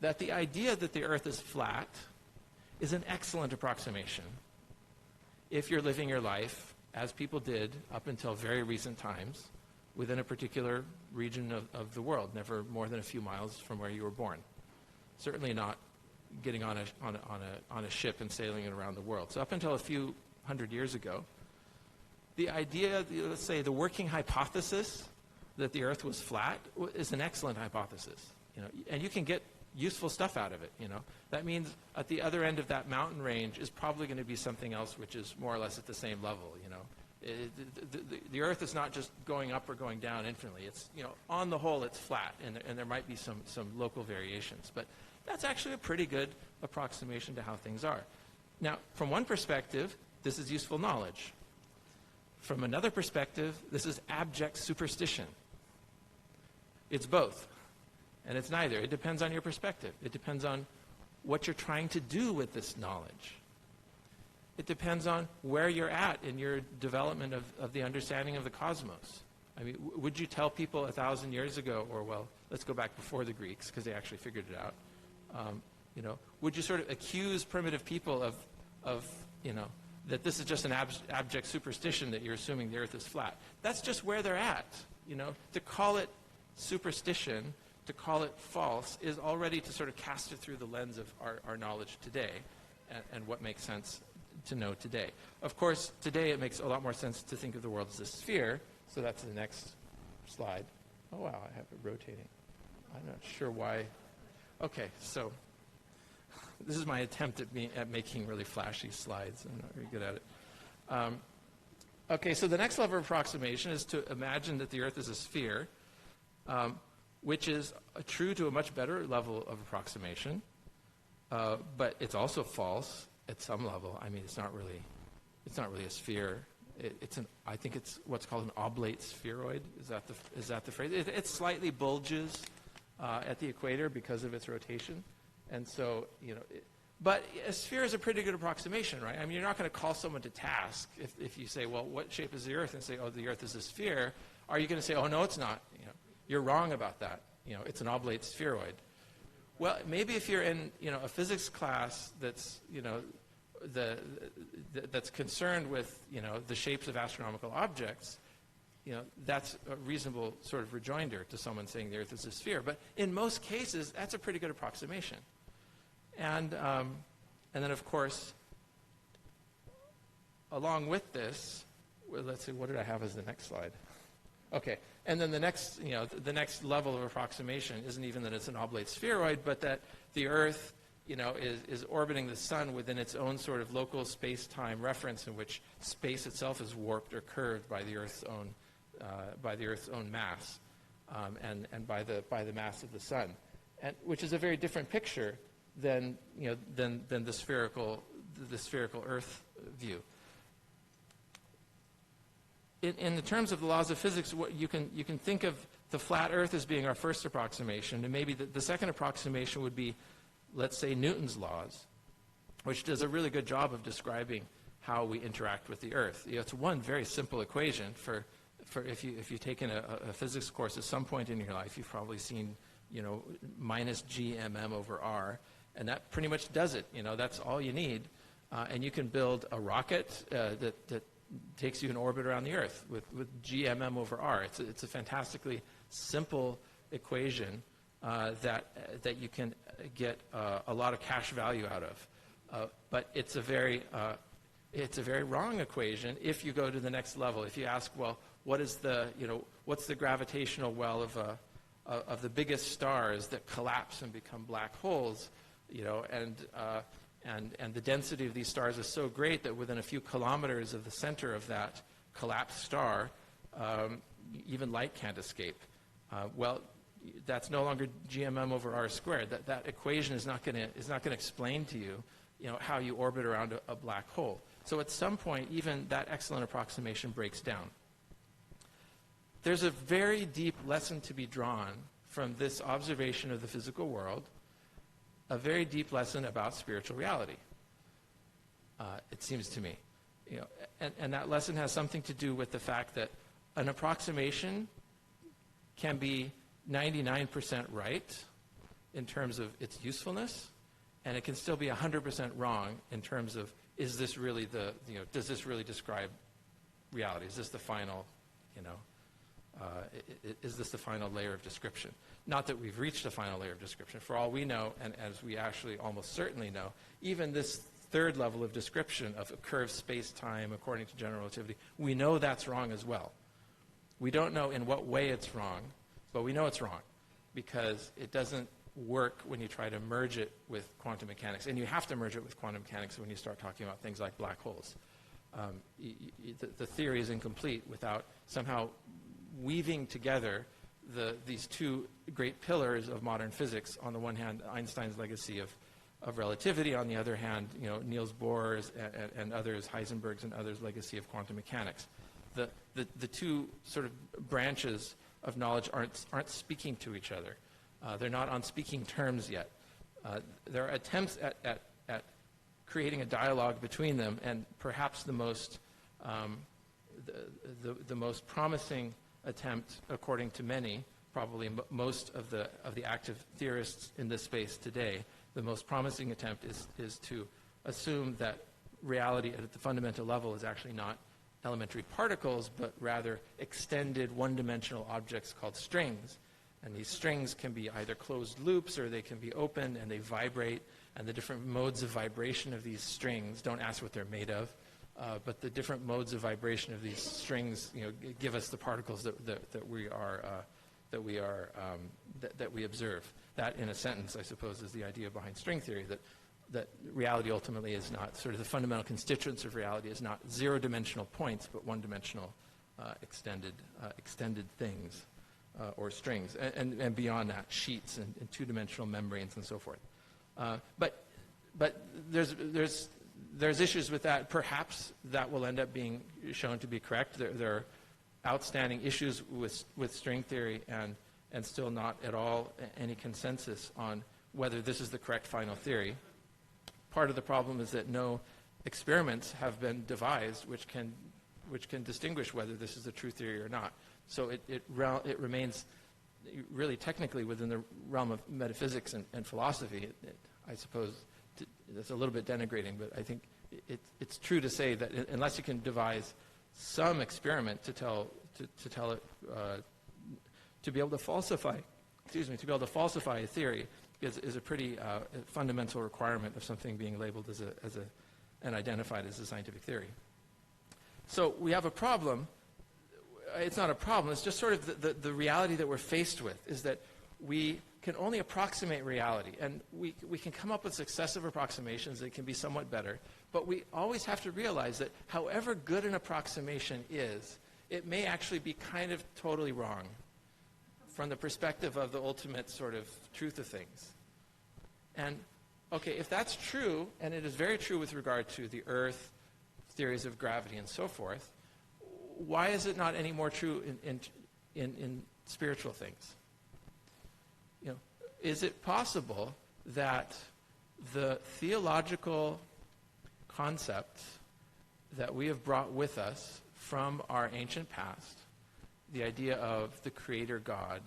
that the idea that the Earth is flat is an excellent approximation if you're living your life, as people did up until very recent times, within a particular region of the world, never more than a few miles from where you were born. Certainly not getting on a ship and sailing it around the world. So up until a few hundred years ago, the idea, let's say the working hypothesis that the Earth was flat is an excellent hypothesis. And you can get useful stuff out of it. That means at the other end of that mountain range is probably going to be something else which is more or less at the same level. The Earth is not just going up or going down infinitely. It's, on the whole, it's flat, and there might be some local variations. But that's actually a pretty good approximation to how things are. Now, from one perspective, this is useful knowledge. From another perspective, this is abject superstition. It's both, and it's neither. It depends on your perspective. It depends on what you're trying to do with this knowledge. It depends on where you're at in your development of the understanding of the cosmos. I mean, would you tell people 1,000 years ago, or, well, let's go back before the Greeks, because they actually figured it out. Would you sort of accuse primitive people of that this is just an abject superstition that you're assuming the Earth is flat? That's just where they're at. To call it superstition, to call it false, is already to sort of cast it through the lens of our knowledge today and what makes sense to know today. Of course, today it makes a lot more sense to think of the world as a sphere, so that's the next slide. Oh, wow, I have it rotating. I'm not sure why. Okay, so this is my attempt at making really flashy slides. I'm not very good at it. Okay, so the next level of approximation is to imagine that the Earth is a sphere, which is true to a much better level of approximation, but it's also false at some level. I mean, it's not really a sphere. I think it's what's called an oblate spheroid. Is that the phrase? It slightly bulges at the equator because of its rotation, and so but a sphere is a pretty good approximation, right? I mean, you're not going to call someone to task if you say, well, what shape is the Earth, and say, oh, the Earth is a sphere. Are you going to say, oh, no, it's not? You're wrong about that. It's an oblate spheroid. Well, maybe if you're in a physics class that's that's concerned with the shapes of astronomical objects, that's a reasonable sort of rejoinder to someone saying the Earth is a sphere. But in most cases, that's a pretty good approximation. And then, of course, along with this, well, let's see, what did I have as the next slide? Okay, And then the next, the next level of approximation isn't even that it's an oblate spheroid, but that the Earth, is orbiting the sun within its own sort of local space-time reference, in which space itself is warped or curved by the Earth's own mass, and by the mass of the sun, and which is a very different picture than the spherical Earth view. In the terms of the laws of physics, you can think of the flat Earth as being our first approximation, and maybe the second approximation would be, let's say, Newton's laws, which does a really good job of describing how we interact with the Earth. It's one very simple equation for if you've taken a physics course at some point in your life, you've probably seen minus g/mm over r, and that pretty much does it. That's all you need, and you can build a rocket that takes you in orbit around the Earth with g/mm over r. It's a fantastically simple equation that you can get a lot of cash value out of, but it's a very wrong equation if you go to the next level. If you ask, well, what's the gravitational well of the biggest stars that collapse and become black holes, and the density of these stars is so great that within a few kilometers of the center of that collapsed star, even light can't escape. Well, that's no longer g/mm over r squared. That equation is not going to explain to you, how you orbit around a black hole. So at some point, even that excellent approximation breaks down. There's a very deep lesson to be drawn from this observation of the physical world, a very deep lesson about spiritual reality, it seems to me. And that lesson has something to do with the fact that an approximation can be 99% right in terms of its usefulness, and it can still be 100% wrong in terms of, is this really does this really describe reality? Is this the final, is this the final layer of description? Not that we've reached a final layer of description. For all we know, and as we actually almost certainly know, even this third level of description of a curved space-time according to general relativity, we know that's wrong as well. We don't know in what way it's wrong, but we know it's wrong because it doesn't work when you try to merge it with quantum mechanics. And you have to merge it with quantum mechanics when you start talking about things like black holes. The theory is incomplete without somehow weaving together these two great pillars of modern physics. On the one hand, Einstein's legacy of relativity. On the other hand, Niels Bohr's and others, Heisenberg's and others' legacy of quantum mechanics. The two sort of branches of knowledge aren't speaking to each other. They're not on speaking terms yet. There are attempts at creating a dialogue between them, and perhaps the most promising attempt, according to many, probably most of the active theorists in this space today, the most promising attempt is to assume that reality at the fundamental level is actually not elementary particles, but rather extended one-dimensional objects called strings. And these strings can be either closed loops or they can be open, and they vibrate. And the different modes of vibration of these strings, don't ask what they're made of, but the different modes of vibration of these strings, give us the particles that we observe. That, in a sentence, I suppose, is the idea behind string theory, that reality ultimately is not, sort of the fundamental constituents of reality is not zero-dimensional points, but one-dimensional extended things or strings, and beyond that, sheets and two-dimensional membranes and so forth. But there's issues with that. Perhaps that will end up being shown to be correct. There are outstanding issues with string theory and still not at all any consensus on whether this is the correct final theory. Part of the problem is that no experiments have been devised which can distinguish whether this is a true theory or not. So it remains really technically within the realm of metaphysics and philosophy. I suppose that's a little bit denigrating, but I think it's true to say that unless you can devise some experiment to tell it to be able to falsify a theory is a pretty fundamental requirement of something being labeled and identified as a scientific theory. So we have a problem it's not a problem. It's just sort of the reality that we're faced with, is that we can only approximate reality. And we can come up with successive approximations that can be somewhat better. But we always have to realize that however good an approximation is, it may actually be kind of totally wrong from the perspective of the ultimate sort of truth of things. And, okay, if that's true, and it is very true with regard to the Earth, theories of gravity, and so forth, why is it not any more true in spiritual things? You know, is it possible that the theological concepts that we have brought with us from our ancient past, the idea of the Creator God,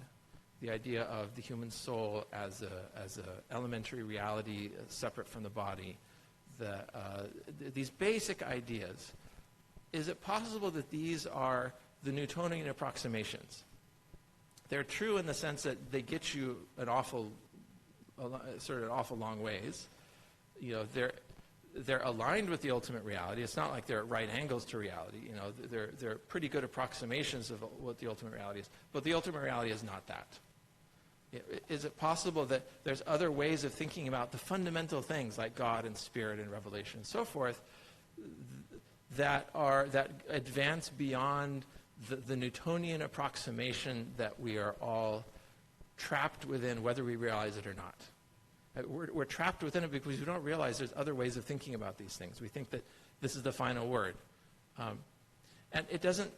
the idea of the human soul as a elementary reality separate from the body, these basic ideas, is it possible that these are the Newtonian approximations? They're true in the sense that they get you an awful long ways. You know, they're aligned with the ultimate reality. It's not like they're at right angles to reality. You know, they're pretty good approximations of what the ultimate reality is. But the ultimate reality is not that. Is it possible that there's other ways of thinking about the fundamental things like God and Spirit and Revelation and so forth that advance beyond the Newtonian approximation that we are all trapped within, whether we realize it or not? We're trapped within it because we don't realize there's other ways of thinking about these things. We think that this is the final word. And it doesn't...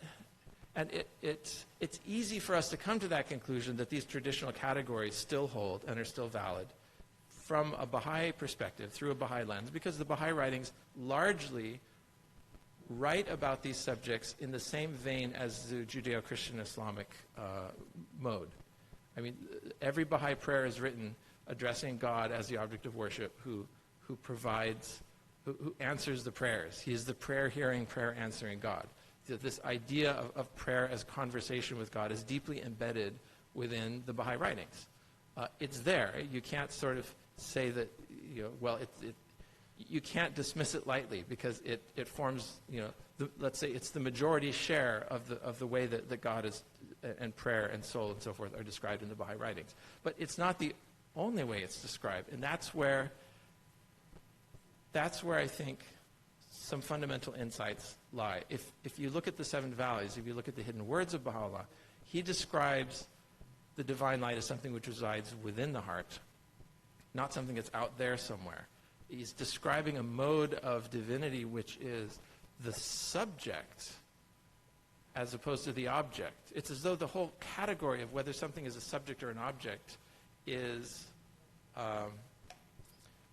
And it's easy for us to come to that conclusion that these traditional categories still hold and are still valid from a Baha'i perspective, through a Baha'i lens, because the Baha'i writings largely write about these subjects in the same vein as the Judeo-Christian Islamic mode. I mean, every Baha'i prayer is written addressing God as the object of worship who answers the prayers. He is the prayer-hearing, prayer-answering God. This idea of prayer as conversation with God is deeply embedded within the Baha'i writings. It's there. You can't sort of say that, you know, well, you can't dismiss it lightly because it forms, you know, let's say it's the majority share of the way that God is, and prayer and soul and so forth are described in the Baha'i writings. But it's not the only way it's described, and that's where I think some fundamental insights lie. If you look at the Seven Valleys, if you look at the hidden words of Baha'u'llah, he describes the divine light as something which resides within the heart, not something that's out there somewhere. He's describing a mode of divinity which is the subject as opposed to the object. It's as though the whole category of whether something is a subject or an object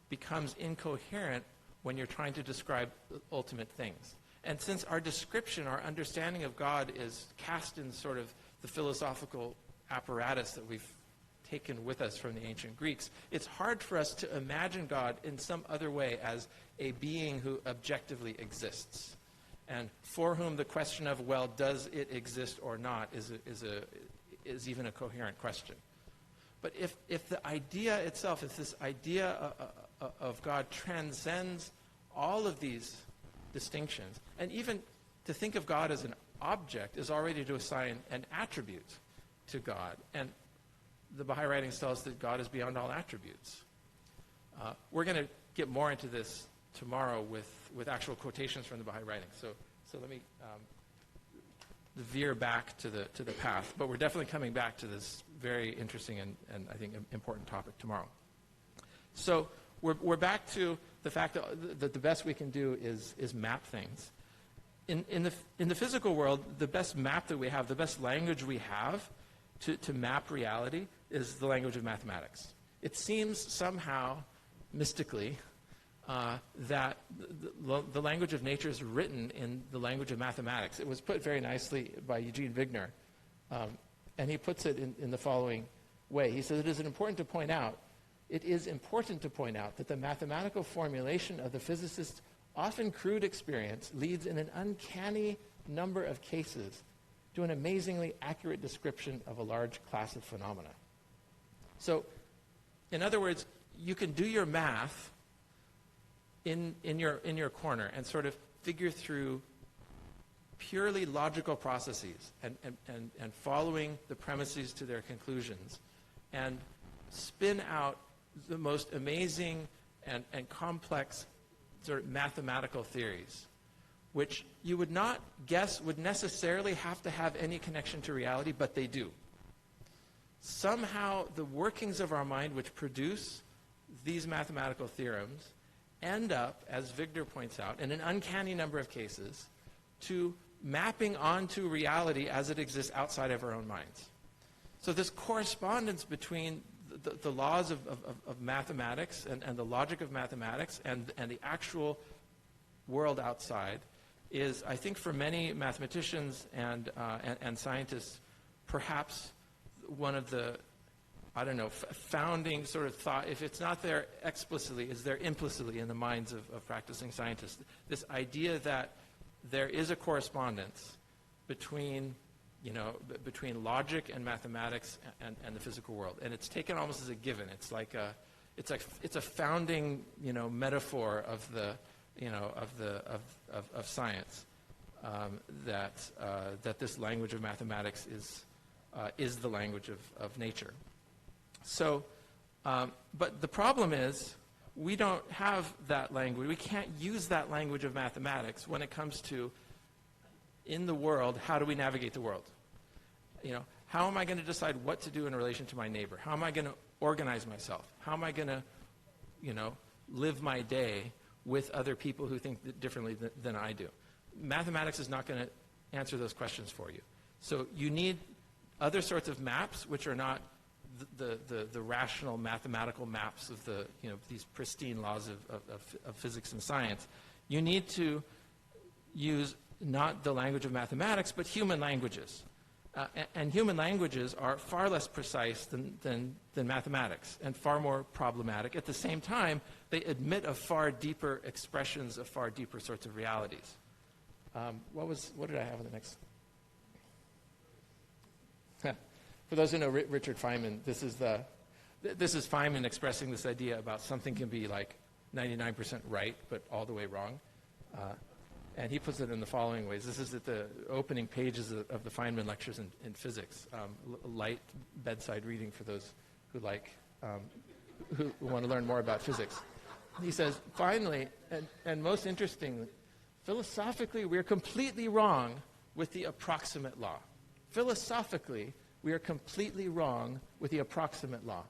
becomes incoherent when you're trying to describe ultimate things. And since our description, our understanding of God is cast in sort of the philosophical apparatus that we've taken with us from the ancient Greeks, it's hard for us to imagine God in some other way as a being who objectively exists, and for whom the question of, well, does it exist or not is even a coherent question. But if the idea itself, if this idea of God transcends all of these distinctions, and even to think of God as an object is already to assign an attribute to God. And the Baha'i writings tell us that God is beyond all attributes. We're going to get more into this tomorrow with actual quotations from the Baha'i writings. So let me veer back to the path. But we're definitely coming back to this very interesting and I think important topic tomorrow. So we're back to the fact that the best we can do is map things. In the physical world, the best map that we have, the best language we have to map reality is the language of mathematics. It seems somehow, mystically, that the language of nature is written in the language of mathematics. It was put very nicely by Eugene Wigner, and he puts it in the following way. He says, it is important to point out that the mathematical formulation of the physicist's often crude experience leads in an uncanny number of cases to an amazingly accurate description of a large class of phenomena. So, in other words, you can do your math in your corner and sort of figure through purely logical processes and following the premises to their conclusions and spin out the most amazing and complex sort of mathematical theories, which you would not guess would necessarily have to have any connection to reality, but they do. Somehow the workings of our mind which produce these mathematical theorems end up, as Victor points out, in an uncanny number of cases, to mapping onto reality as it exists outside of our own minds. So this correspondence between the laws of mathematics and the logic of mathematics and the actual world outside is, I think, for many mathematicians and scientists, perhaps one of the, I don't know, founding sort of thought, if it's not there explicitly, is there implicitly in the minds of practicing scientists. This idea that there is a correspondence between, between logic and mathematics and the physical world, and it's taken almost as a given. It's like it's a founding, metaphor of the, of science, that this language of mathematics is the language of nature. So, but the problem is, we don't have that language. We can't use that language of mathematics when it comes to, in the world, how do we navigate the world? How am I going to decide what to do in relation to my neighbor? How am I going to organize myself? How am I going to, live my day with other people who think differently than I do? Mathematics is not going to answer those questions for you. So you need other sorts of maps, which are not the rational mathematical maps of the, these pristine laws of physics and science. You need to use not the language of mathematics, but human languages. And human languages are far less precise than mathematics and far more problematic. At the same time, they admit of far deeper expressions of far deeper sorts of realities. What did I have on the next? For those who know Richard Feynman, this is Feynman expressing this idea about something can be like 99% right, but all the way wrong. And he puts it in the following ways. This is at the opening pages of the Feynman lectures in physics, light bedside reading for those who who want to learn more about physics. He says, finally, and most interestingly, philosophically, we are completely wrong with the approximate law. Philosophically, we are completely wrong with the approximate law.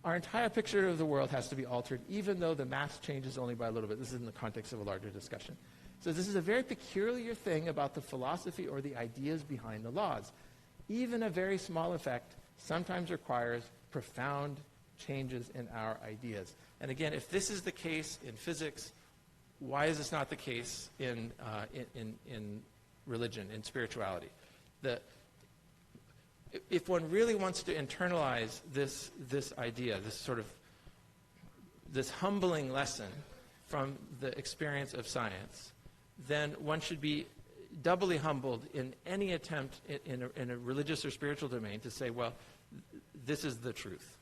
Our entire picture of the world has to be altered, even though the mass changes only by a little bit. This is in the context of a larger discussion. So this is a very peculiar thing about the philosophy or the ideas behind the laws. Even a very small effect sometimes requires profound changes in our ideas. And again, if this is the case in physics, why is this not the case in religion, in spirituality? If one really wants to internalize this idea, this humbling lesson from the experience of science, then one should be doubly humbled in any attempt in a religious or spiritual domain to say, well, this is the truth,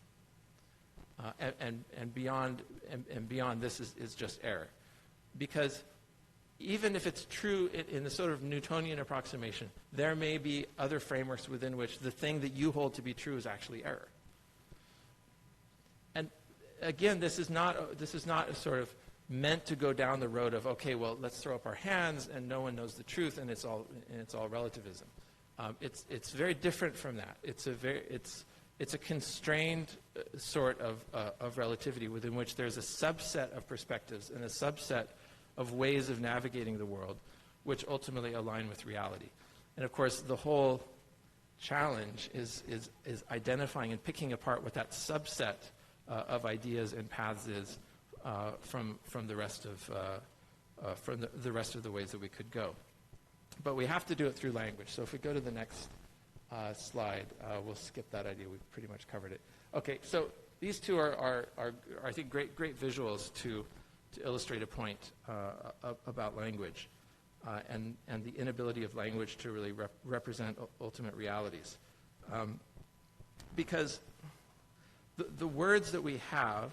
and beyond this is just error, because even if it's true in the sort of Newtonian approximation, there may be other frameworks within which the thing that you hold to be true is actually error. And again, this is not a sort of meant to go down the road of, okay, well, let's throw up our hands and no one knows the truth and it's all relativism. It's very different from that. It's a constrained sort of relativity within which there's a subset of perspectives and a subset of ways of navigating the world, which ultimately align with reality. And of course, the whole challenge is identifying and picking apart what that subset of ideas and paths is from the rest of the rest of the ways that we could go. But we have to do it through language. So if we go to the next slide, we'll skip that idea. We've pretty much covered it. Okay, so these two are I think great visuals to illustrate a point about language and the inability of language to really represent ultimate realities. Because the words that we have,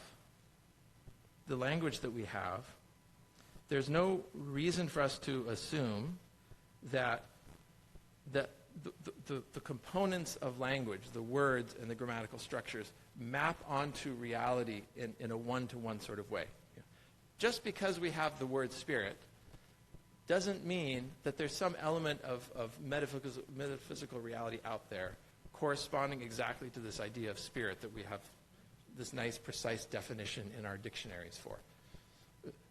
the language that we have, there's no reason for us to assume that the components of language, the words and the grammatical structures, map onto reality in a one-to-one sort of way. Just because we have the word spirit doesn't mean that there's some element of metaphysical reality out there corresponding exactly to this idea of spirit that we have this nice, precise definition in our dictionaries for.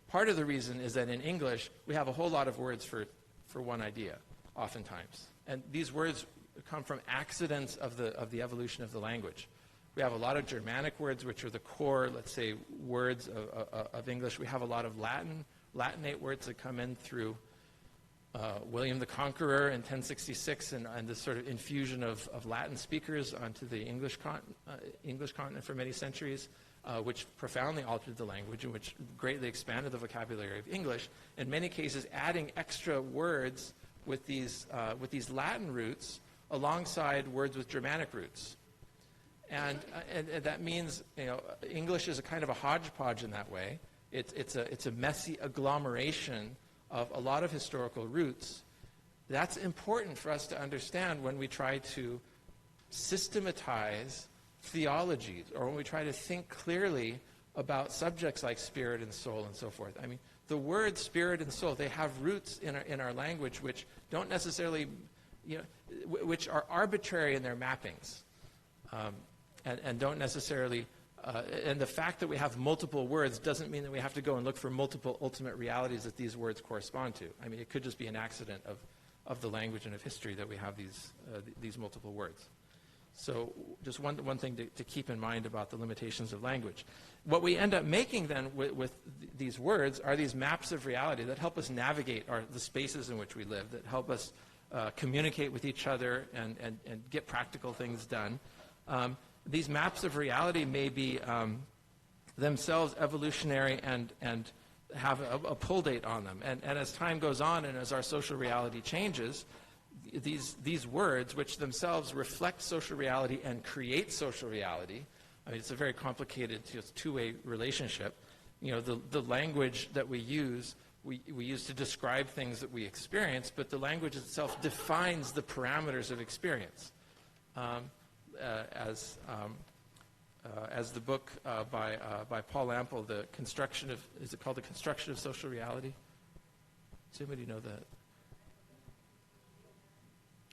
Part of the reason is that in English, we have a whole lot of words for one idea, oftentimes. And these words come from accidents of the evolution of the language. We have a lot of Germanic words, which are the core, let's say, words of English. We have a lot of Latinate words that come in through William the Conqueror in 1066 and this sort of infusion of Latin speakers onto the English continent for many centuries, which profoundly altered the language and which greatly expanded the vocabulary of English. In many cases, adding extra words with these Latin roots alongside words with Germanic roots. And that means, English is a kind of a hodgepodge in that way. It's a messy agglomeration of a lot of historical roots. That's important for us to understand when we try to systematize theologies or when we try to think clearly about subjects like spirit and soul and so forth. I mean, the words spirit and soul, they have roots in our language which don't necessarily, which are arbitrary in their mappings. And don't necessarily, and the fact that we have multiple words doesn't mean that we have to go and look for multiple ultimate realities that these words correspond to. I mean, it could just be an accident of the language and of history that we have these multiple words. So just one thing to keep in mind about the limitations of language. What we end up making then with these words are these maps of reality that help us navigate the spaces in which we live, that help us communicate with each other and get practical things done. These maps of reality may be themselves evolutionary and have a pull date on them. And as time goes on and as our social reality changes, these words, which themselves reflect social reality and create social reality, I mean, it's a very complicated two-way relationship. The language that we use to describe things that we experience, but the language itself defines the parameters of experience. As the book by Paul Lample, is it called The Construction of Social Reality? Does anybody know that?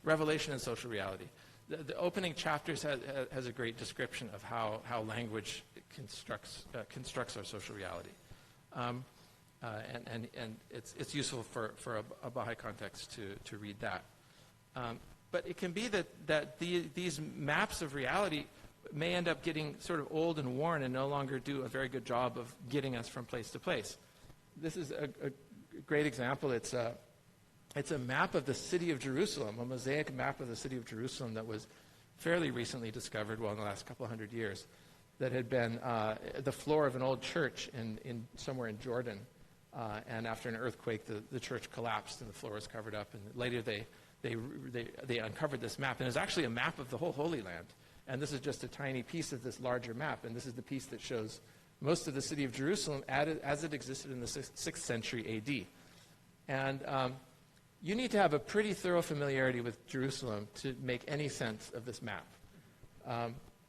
Revelation and Social Reality. The opening chapters has a great description of how language constructs our social reality. And it's useful for a Baha'i context to read that. But it can be that these maps of reality may end up getting sort of old and worn and no longer do a very good job of getting us from place to place. This is a great example. It's a map of the city of Jerusalem, a mosaic map of the city of Jerusalem that was fairly recently discovered, in the last couple of hundred years, that had been the floor of an old church in somewhere in Jordan. And after an earthquake, the church collapsed and the floor was covered up. And later they uncovered this map. And it's actually a map of the whole Holy Land. And this is just a tiny piece of this larger map. And this is the piece that shows most of the city of Jerusalem as it existed in the 6th century A.D. And you need to have a pretty thorough familiarity with Jerusalem to make any sense of this map.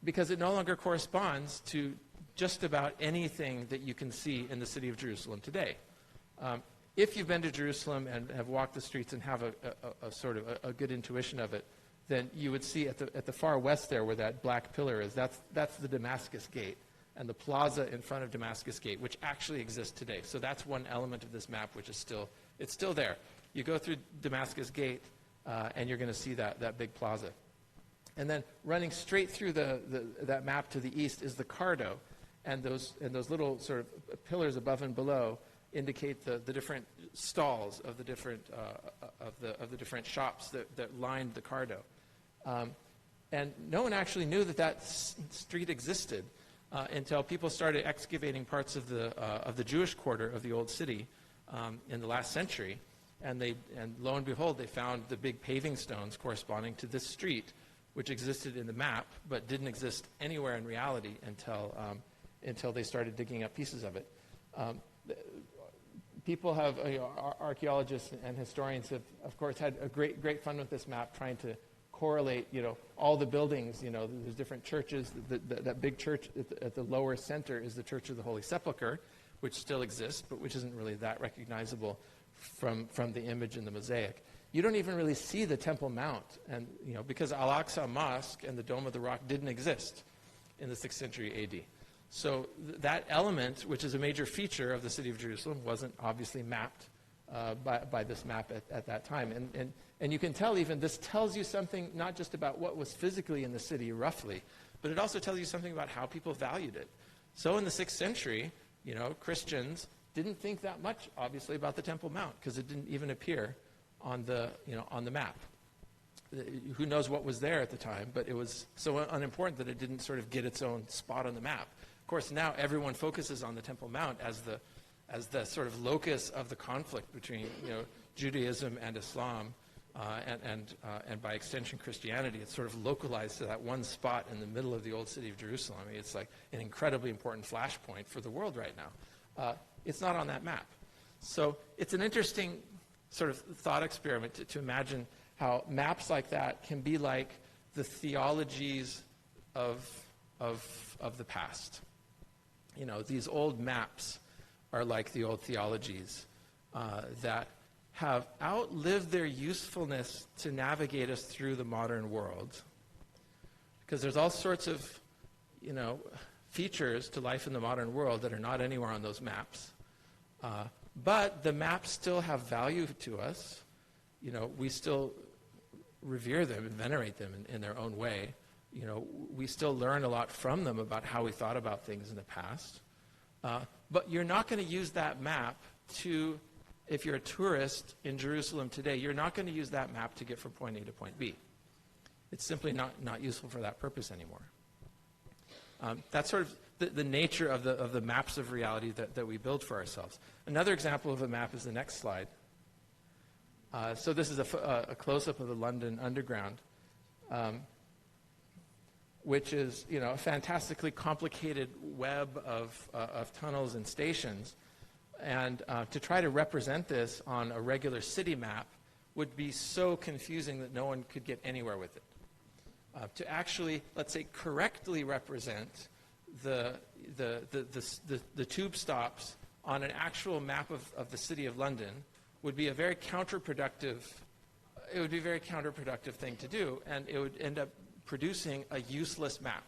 Because it no longer corresponds to just about anything that you can see in the city of Jerusalem today. If you've been to Jerusalem and have walked the streets and have a sort of a good intuition of it, then you would see at the far west there where that black pillar is, that's the Damascus Gate and the plaza in front of Damascus Gate, which actually exists today. So that's one element of this map which is still there. You go through Damascus Gate and you're going to see that big plaza. And then running straight through that map to the east is the Cardo, and those little sort of pillars above and below indicate the different stalls of the different different shops that lined the Cardo. And no one actually knew that street existed until people started excavating parts of the Jewish quarter of the old city in the last century, and lo and behold, they found the big paving stones corresponding to this street, which existed in the map but didn't exist anywhere in reality until they started digging up pieces of it. people have, archaeologists and historians have, of course, had a great fun with this map, trying to correlate, all the buildings. There's different churches. That big church at the lower center is the Church of the Holy Sepulchre, which still exists, but which isn't really that recognizable from the image in the mosaic. You don't even really see the Temple Mount, and because Al-Aqsa Mosque and the Dome of the Rock didn't exist in the 6th century AD. So that element, which is a major feature of the city of Jerusalem, wasn't obviously mapped by this map at that time. And you can tell even this tells you something not just about what was physically in the city roughly, but it also tells you something about how people valued it. So in the 6th century, Christians didn't think that much, obviously, about the Temple Mount because it didn't even appear on the map. Who knows what was there at the time, but it was so unimportant that it didn't sort of get its own spot on the map. Of course, now everyone focuses on the Temple Mount as the sort of locus of the conflict between Judaism and Islam, and by extension Christianity. It's sort of localized to that one spot in the middle of the old city of Jerusalem. I mean, it's like an incredibly important flashpoint for the world right now. It's not on that map. So it's an interesting sort of thought experiment to imagine how maps like that can be like the theologies of the past. These old maps are like the old theologies that have outlived their usefulness to navigate us through the modern world. Because there's all sorts of, features to life in the modern world that are not anywhere on those maps. But the maps still have value to us. We still revere them and venerate them in their own way. We still learn a lot from them about how we thought about things in the past. But you're not going to use that map to, if you're a tourist in Jerusalem today, you're not going to use that map to get from point A to point B. It's simply not useful for that purpose anymore. That's sort of the nature of the maps of reality that we build for ourselves. Another example of a map is the next slide. So this is a close-up of the London Underground, which is a fantastically complicated web of tunnels and stations. And to try to represent this on a regular city map would be so confusing that no one could get anywhere with it. To actually, let's say, correctly represent the tube stops on an actual map of the city of London would be a very counterproductive. It would be a very counterproductive thing to do, and it would end up producing a useless map.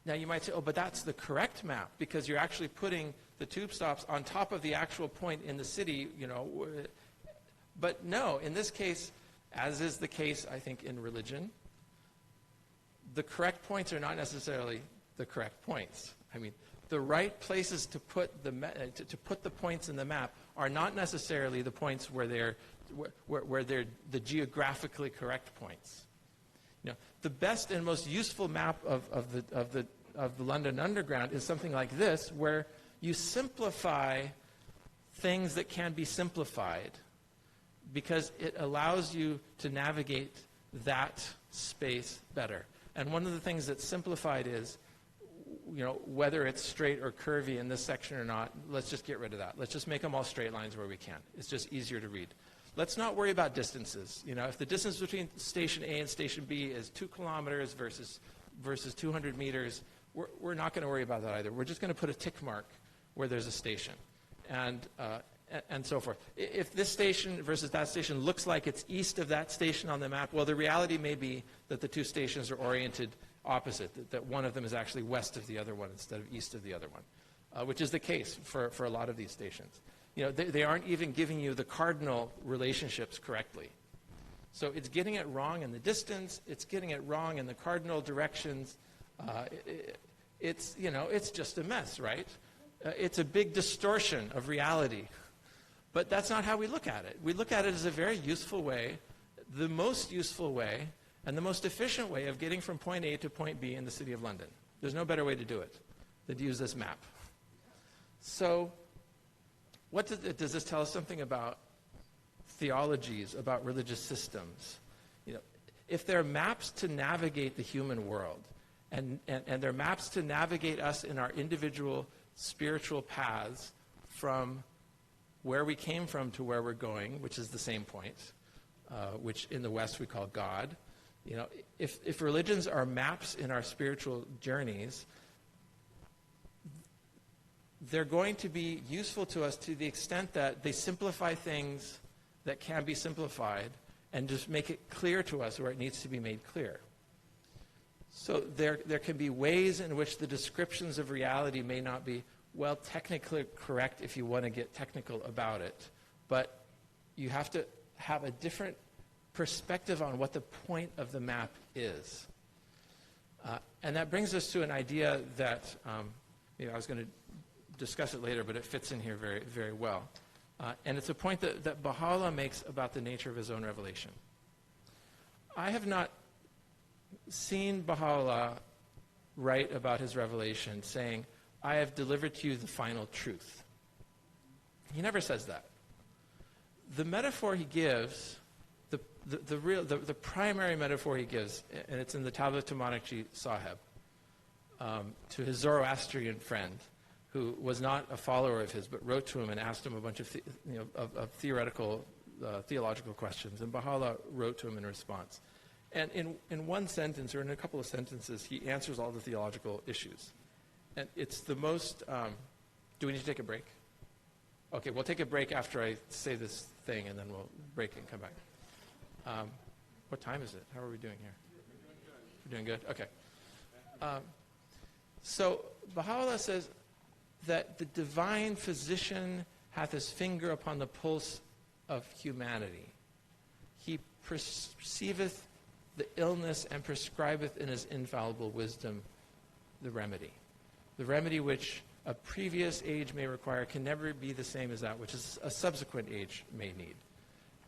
Now you might say, oh, but that's the correct map because you're actually putting the tube stops on top of the actual point in the city, But no, in this case, as is the case, I think, in religion, the correct points are not necessarily the correct points. I mean, the right places to put the points in the map are not necessarily the points where they're the geographically correct points. The best and most useful map of the London Underground is something like this, where you simplify things that can be simplified because it allows you to navigate that space better. And one of the things that's simplified is, whether it's straight or curvy in this section or not, let's just get rid of that. Let's just make them all straight lines where we can. It's just easier to read. Let's not worry about distances. If the distance between station A and station B is 2 kilometers versus 200 meters, we're not going to worry about that either. We're just going to put a tick mark where there's a station, and so forth. If this station versus that station looks like it's east of that station on the map, well, the reality may be that the two stations are oriented opposite, that one of them is actually west of the other one instead of east of the other one, which is the case for a lot of these stations. They aren't even giving you the cardinal relationships correctly. So it's getting it wrong in the distance, it's getting it wrong in the cardinal directions. It's just a mess, right? It's a big distortion of reality. But that's not how we look at it. We look at it as a very useful way, the most useful way, and the most efficient way of getting from point A to point B in the City of London. There's no better way to do it than to use this map. So does this tell us something about theologies, about religious systems? If there are maps to navigate the human world, and there are maps to navigate us in our individual spiritual paths from where we came from to where we're going, which is the same point, which in the West we call God. You know, if religions are maps in our spiritual journeys, they're going to be useful to us to the extent that they simplify things that can be simplified and just make it clear to us where it needs to be made clear. So there can be ways in which the descriptions of reality may not be, well, technically correct if you want to get technical about it, but you have to have a different perspective on what the point of the map is. And that brings us to an idea that I was going to discuss it later, but it fits in here very, very well. And it's a point that Baha'u'llah makes about the nature of his own revelation. I have not seen Baha'u'llah write about his revelation saying, I have delivered to you the final truth. He never says that. The metaphor he gives, the primary metaphor he gives, and it's in the tablet to Monarchy Sahib, to his Zoroastrian friend, who was not a follower of his, but wrote to him and asked him a bunch of theological questions. And Baha'u'llah wrote to him in response. And in one sentence, or in a couple of sentences, he answers all the theological issues. And it's the most... do we need to take a break? Okay, we'll take a break after I say this thing, and then we'll break and come back. What time is it? How are we doing here? We're doing good? Okay. So Baha'u'llah says that the divine physician hath his finger upon the pulse of humanity. He perceiveth the illness and prescribeth in his infallible wisdom the remedy. The remedy which a previous age may require can never be the same as that which a subsequent age may need.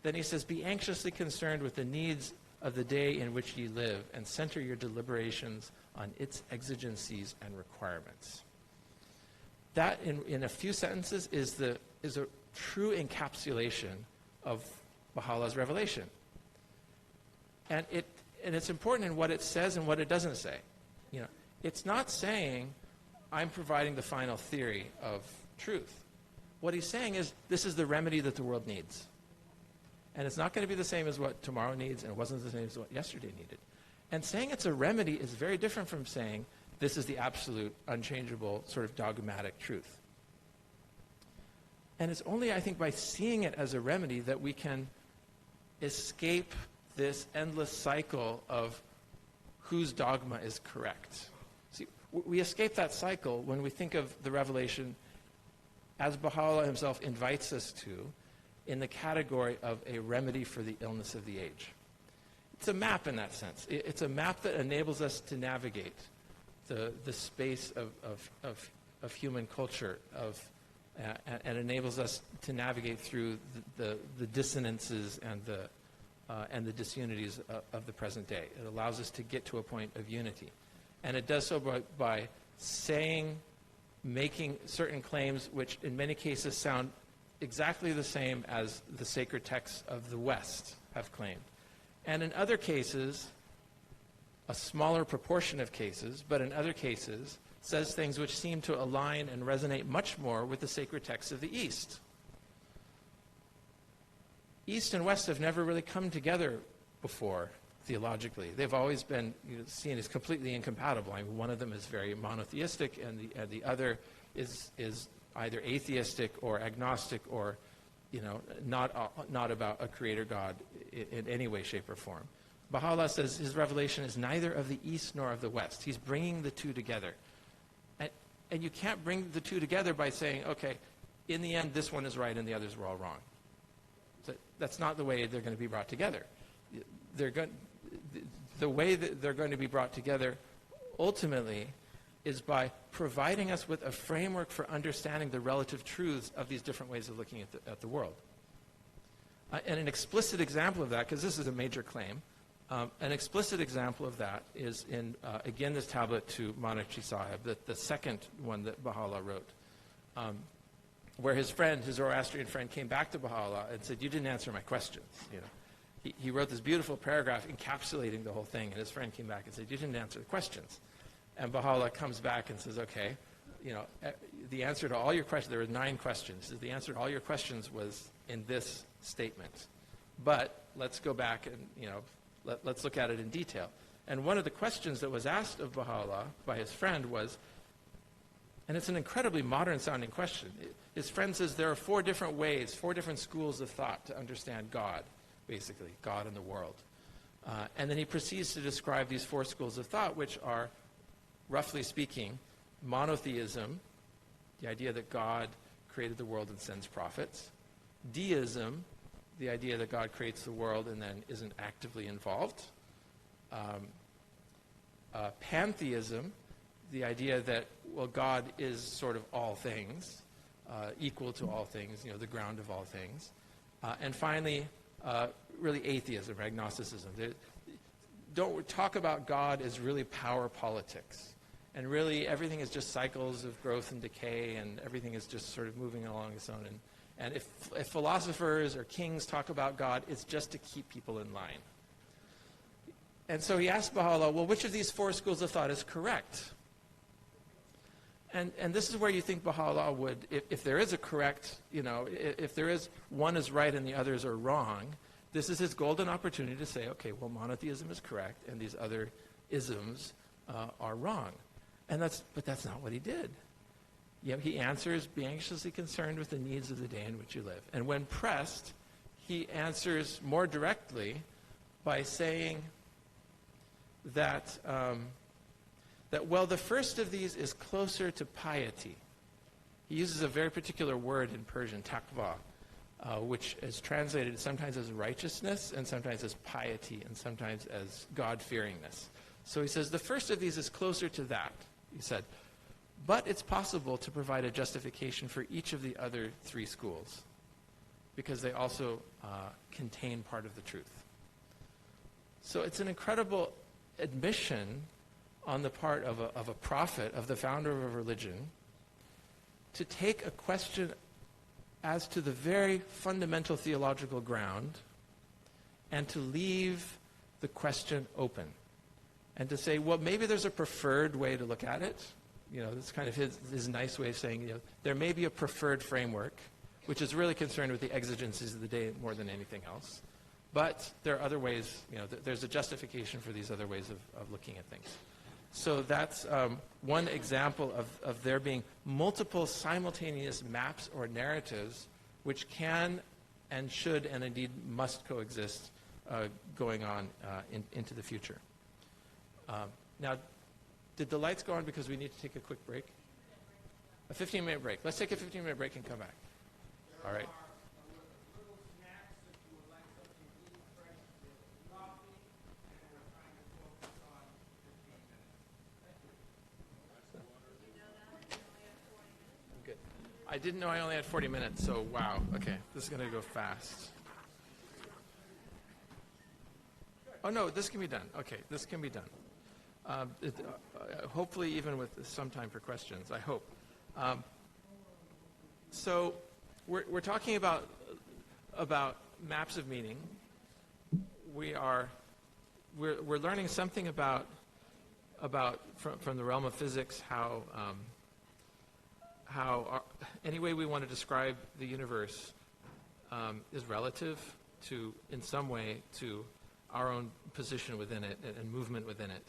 Then he says, be anxiously concerned with the needs of the day in which ye live, and center your deliberations on its exigencies and requirements. That, in a few sentences, is a true encapsulation of Baha'u'llah's revelation. And it's important in what it says and what it doesn't say. You know, it's not saying, I'm providing the final theory of truth. What he's saying is, this is the remedy that the world needs. And it's not going to be the same as what tomorrow needs, and it wasn't the same as what yesterday needed. And saying it's a remedy is very different from saying, this is the absolute, unchangeable, sort of dogmatic truth. And it's only, I think, by seeing it as a remedy that we can escape this endless cycle of whose dogma is correct. See, we escape that cycle when we think of the revelation, as Baha'u'llah himself invites us to, in the category of a remedy for the illness of the age. It's a map in that sense. It's a map that enables us to navigate the space of human culture, and enables us to navigate through the dissonances and the disunities of the present day. It allows us to get to a point of unity. And it does so by making certain claims which in many cases sound exactly the same as the sacred texts of the West have claimed. And in other cases, a smaller proportion of cases, but in other cases, says things which seem to align and resonate much more with the sacred texts of the East. East and West have never really come together before theologically. They've always been seen as completely incompatible. I mean, one of them is very monotheistic, and the other is either atheistic or agnostic, or not about a creator God in any way, shape, or form. Baha'u'llah says his revelation is neither of the East nor of the West. He's bringing the two together. And you can't bring the two together by saying, okay, in the end, this one is right and the others were all wrong. So that's not the way they're going to be brought together. The way that they're going to be brought together ultimately is by providing us with a framework for understanding the relative truths of these different ways of looking at the world. And an explicit example of that, because this is a major claim, an explicit example of that is in, again, this tablet to Monarchy Sahib, the second one that Baha'u'llah wrote, where his Zoroastrian friend, came back to Baha'u'llah and said, you didn't answer my questions. He wrote this beautiful paragraph encapsulating the whole thing, and his friend came back and said, you didn't answer the questions. And Baha'u'llah comes back and says, okay, the answer to all your questions, there were 9 questions. The answer to all your questions was in this statement. But let's go back and, let's look at it in detail. And one of the questions that was asked of Baha'u'llah by his friend was, and it's an incredibly modern-sounding question. His friend says there are 4 different ways, 4 different schools of thought to understand God, basically, God and the world. And then he proceeds to describe these 4 schools of thought, which are, roughly speaking, monotheism, the idea that God created the world and sends prophets. Deism, the idea that God creates the world and then isn't actively involved. Pantheism, the idea that, God is sort of all things, equal to all things, the ground of all things. And finally, really atheism, or agnosticism. Don't talk about God as really power politics. And really everything is just cycles of growth and decay, and everything is just sort of moving along its own. And if philosophers or kings talk about God, it's just to keep people in line. And so he asked Baha'u'llah, well, which of these 4 schools of thought is correct? And this is where you think Baha'u'llah would, if there is a correct, if there is one is right and the others are wrong, this is his golden opportunity to say, okay, well, monotheism is correct and these other isms are wrong. But that's not what he did. He answers, be anxiously concerned with the needs of the day in which you live. And when pressed, he answers more directly by saying that, the first of these is closer to piety. He uses a very particular word in Persian, taqwa, which is translated sometimes as righteousness and sometimes as piety and sometimes as God-fearingness. So he says the first of these is closer to that, he said. But it's possible to provide a justification for each of the other 3 schools because they also contain part of the truth. So it's an incredible admission on the part of a prophet, of the founder of a religion, to take a question as to the very fundamental theological ground and to leave the question open. And to say, well, maybe there's a preferred way to look at it. That's kind of his nice way of saying, there may be a preferred framework, which is really concerned with the exigencies of the day more than anything else. But there are other ways, there's a justification for these other ways of looking at things. So that's one example of there being multiple simultaneous maps or narratives which can and should and indeed must coexist going on into the future. Now, did the lights go on because we need to take a quick break? A 15-minute break. Let's take a 15-minute break and come back. All right. Good. I didn't know I only had 40 minutes, so wow. Okay, this is going to go fast. Oh, no, this can be done. Okay, this can be done. Hopefully even with some time for questions, I hope. So we're talking about maps of meaning. We're learning something about from the realm of physics how any way we want to describe the universe is relative to, in some way, to our own position within it and movement within it.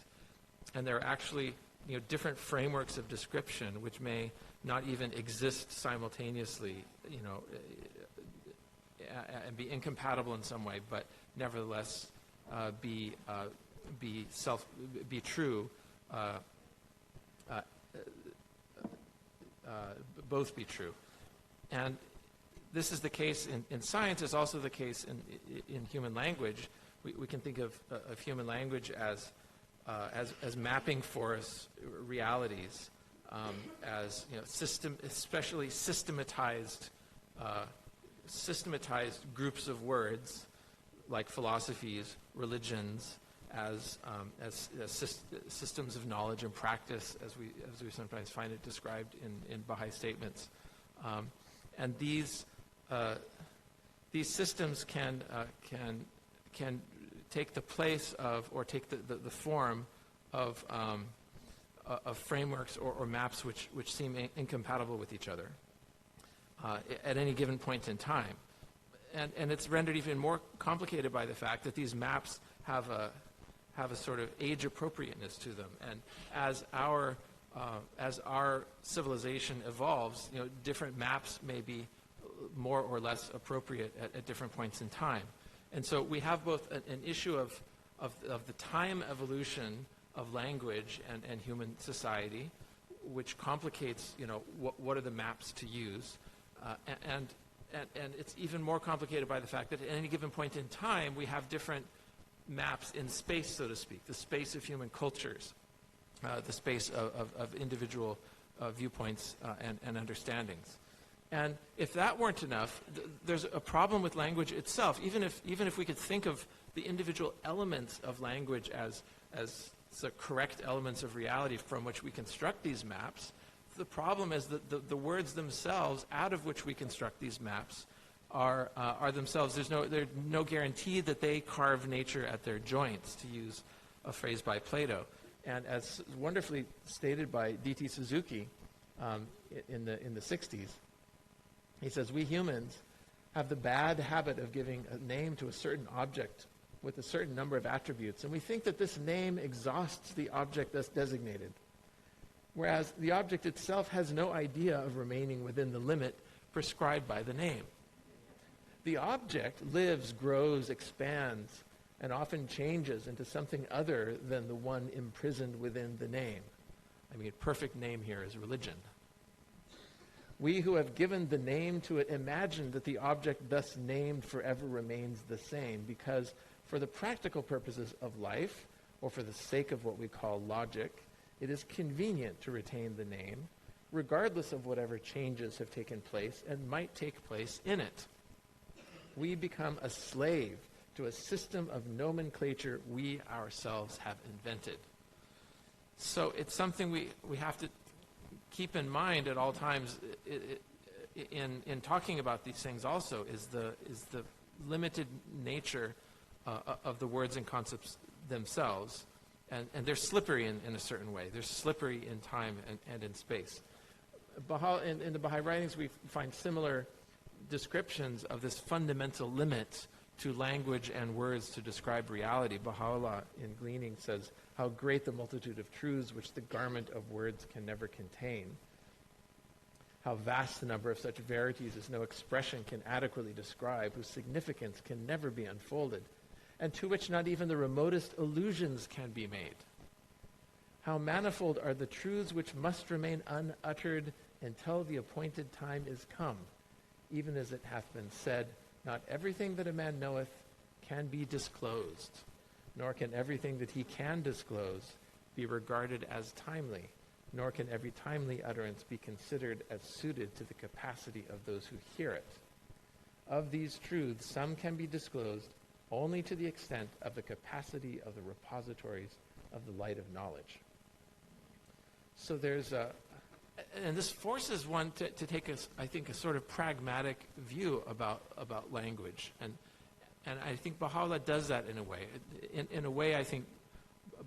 And there are actually, different frameworks of description which may not even exist simultaneously, and be incompatible in some way, but nevertheless be true. Both be true. And this is the case in science. It's also the case in human language. We can think of human language as mapping for us realities, especially systematized groups of words, like philosophies, religions, as systems of knowledge and practice, as we sometimes find it described in Baha'i statements, and these systems can take the place of, or take the form of of frameworks or maps which seem incompatible with each other at any given point in time. And it's rendered even more complicated by the fact that these maps have a sort of age appropriateness to them. And as our civilization evolves, different maps may be more or less appropriate at different points in time. And so we have both an issue of the time evolution of language and human society, which complicates, what are the maps to use, and it's even more complicated by the fact that at any given point in time, we have different maps in space, so to speak, the space of human cultures, the space of individual viewpoints and understandings. And if that weren't enough, there's a problem with language itself. Even if we could think of the individual elements of language as the correct elements of reality from which we construct these maps, the problem is that the words themselves, out of which we construct these maps, are themselves. There's no guarantee that they carve nature at their joints, to use a phrase by Plato. And as wonderfully stated by D.T. Suzuki in the 60s, he says, "We humans have the bad habit of giving a name to a certain object with a certain number of attributes, and we think that this name exhausts the object thus designated, whereas the object itself has no idea of remaining within the limit prescribed by the name. The object lives, grows, expands, and often changes into something other than the one imprisoned within the name." I mean, perfect name here is religion. "We who have given the name to it imagine that the object thus named forever remains the same, because for the practical purposes of life, or for the sake of what we call logic, it is convenient to retain the name, regardless of whatever changes have taken place and might take place in it. We become a slave to a system of nomenclature we ourselves have invented." So it's something we have to keep in mind at all times in talking about these things also, is the limited nature of the words and concepts themselves. And they're slippery in a certain way. They're slippery in time and in space. In the Baha'i writings, we find similar descriptions of this fundamental limit to language and words to describe reality. Baha'u'llah in Gleaning says, "How great the multitude of truths which the garment of words can never contain. How vast the number of such verities as no expression can adequately describe, whose significance can never be unfolded, and to which not even the remotest allusions can be made. How manifold are the truths which must remain unuttered until the appointed time is come, even as it hath been said, not everything that a man knoweth can be disclosed, nor can everything that he can disclose be regarded as timely, nor can every timely utterance be considered as suited to the capacity of those who hear it. Of these truths, some can be disclosed only to the extent of the capacity of the repositories of the light of knowledge." So there's and this forces one to take, I think, a sort of pragmatic view about language. And I think Baha'u'llah does that in a way. In a way, I think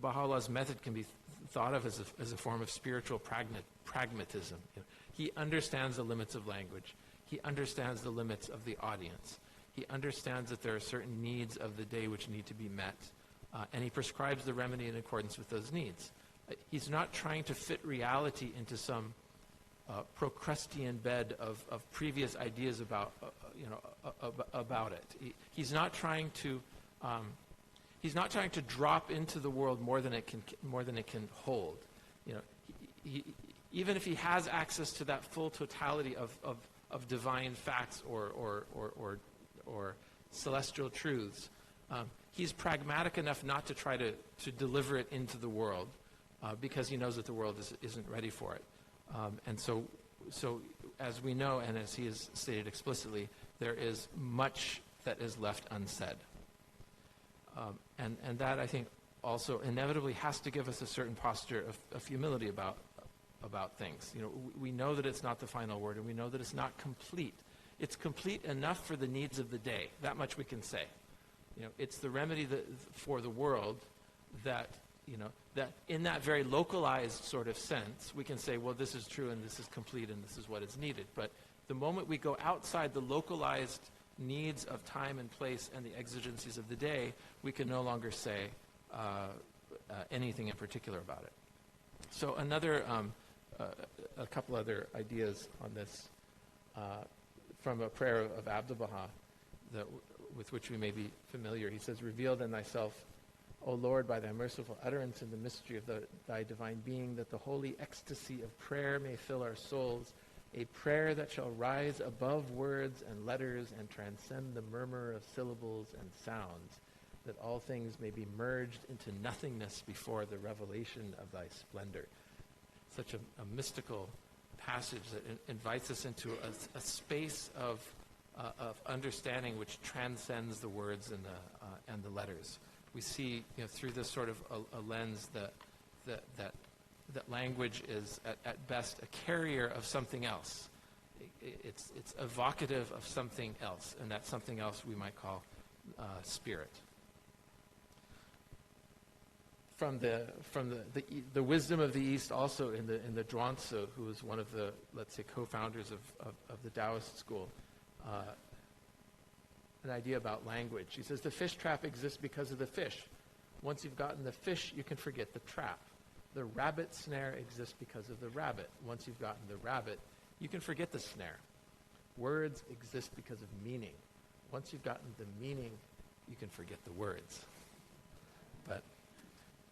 Baha'u'llah's method can be thought of as a form of spiritual pragmatism. He understands the limits of language. He understands the limits of the audience. He understands that there are certain needs of the day which need to be met, and he prescribes the remedy in accordance with those needs. He's not trying to fit reality into some Procrustean bed of previous ideas about it. He's not trying to drop into the world more than it can hold. Even if he has access to that full totality of divine facts or celestial truths, he's pragmatic enough not to try to deliver it into the world, because he knows that the world isn't ready for it. And so as we know, and as he has stated explicitly, there is much that is left unsaid. And that, I think, also inevitably has to give us a certain posture of humility about things. We know that it's not the final word, and we know that it's not complete. It's complete enough for the needs of the day. That much we can say. It's the remedy for the world that that in that very localized sort of sense, we can say, well, this is true and this is complete and this is what is needed. But the moment we go outside the localized needs of time and place and the exigencies of the day, we can no longer say anything in particular about it. So a couple other ideas on this from a prayer of Abdu'l-Baha with which we may be familiar. He says, "Reveal then thyself, O Lord, by thy merciful utterance in the mystery of thy divine being, that the holy ecstasy of prayer may fill our souls, a prayer that shall rise above words and letters and transcend the murmur of syllables and sounds, that all things may be merged into nothingness before the revelation of thy splendor." Such a mystical passage that invites us into a space of understanding which transcends the words and the letters. We see, through this sort of a lens that language is at best a carrier of something else. It's evocative of something else, and that something else we might call spirit. From the wisdom of the East, also in the Zhuangzi, who is one of the, let's say, co-founders of the Taoist school, an idea about language. He says the fish trap exists because of the fish. Once you've gotten the fish, you can forget the trap. The rabbit snare exists because of the rabbit. Once you've gotten the rabbit, you can forget the snare. Words exist because of meaning. Once you've gotten the meaning, you can forget the words. But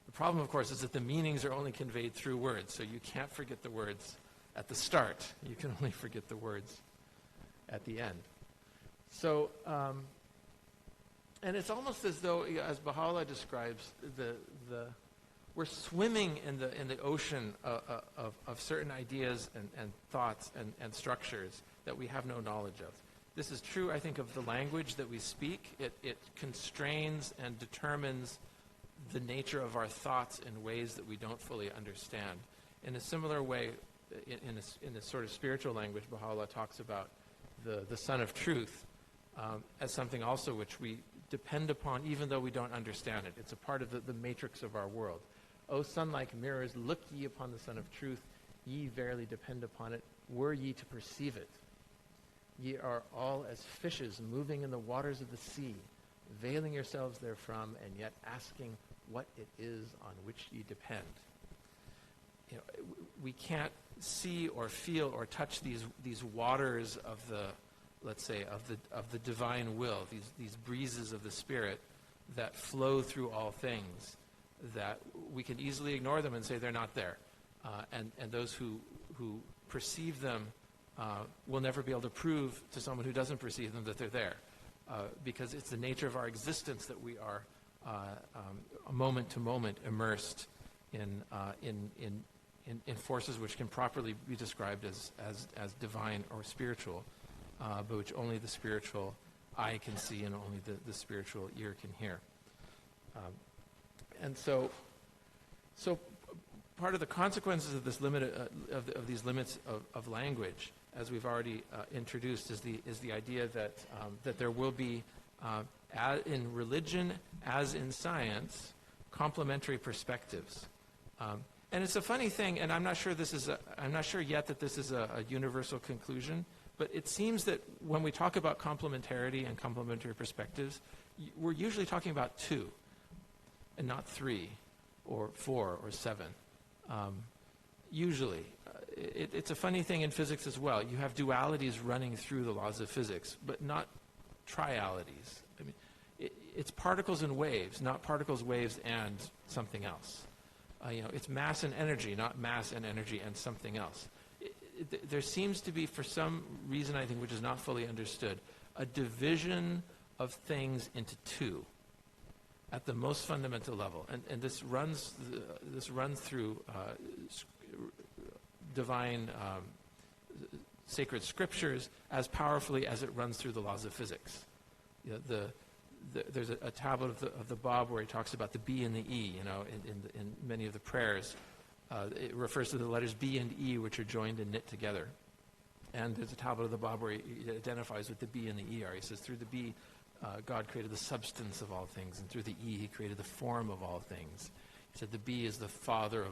the problem, of course, is that the meanings are only conveyed through words, so you can't forget the words at the start. You can only forget the words at the end. So, and it's almost as though, as Baha'u'llah describes, we're swimming in the ocean of certain ideas and thoughts and structures that we have no knowledge of. This is true, I think, of the language that we speak. It constrains and determines the nature of our thoughts in ways that we don't fully understand. In a similar way, in a sort of spiritual language, Baha'u'llah talks about the Son of Truth as something also which we depend upon even though we don't understand it. It's a part of the matrix of our world. O sun-like mirrors, look ye upon the Son of Truth, ye verily depend upon it, were ye to perceive it. Ye are all as fishes moving in the waters of the sea, veiling yourselves therefrom, and yet asking what it is on which ye depend. We can't see or feel or touch these waters of the, let's say, of the divine will, these breezes of the Spirit that flow through all things, that we can easily ignore them and say they're not there. And those who perceive them will never be able to prove to someone who doesn't perceive them that they're there, because it's the nature of our existence that we are moment to moment immersed in forces which can properly be described as divine or spiritual, but which only the spiritual eye can see and only the spiritual ear can hear. And so part of the consequences of this limit of these limits of language, as we've already introduced, is the idea that there will be in religion as in science complementary perspectives. And it's a funny thing, and I'm not sure yet that this is a universal conclusion, but it seems that when we talk about complementarity and complementary perspectives, we're usually talking about two, and not three, or four, or seven. Usually. It's a funny thing in physics as well. You have dualities running through the laws of physics, but not trialities. I mean, it's particles and waves, not particles, waves, and something else. It's mass and energy, not mass and energy and something else. There seems to be, for some reason, I think, which is not fully understood, a division of things into two at the most fundamental level. And this runs through divine sacred scriptures as powerfully as it runs through the laws of physics. There's a tablet of the Bab where he talks about the B and the E. In many of the prayers, it refers to the letters B and E, which are joined and knit together. And there's a tablet of the Bab where he identifies what the B and the E are. He says, through the B, God created the substance of all things, and through the E, he created the form of all things. He said the B is the father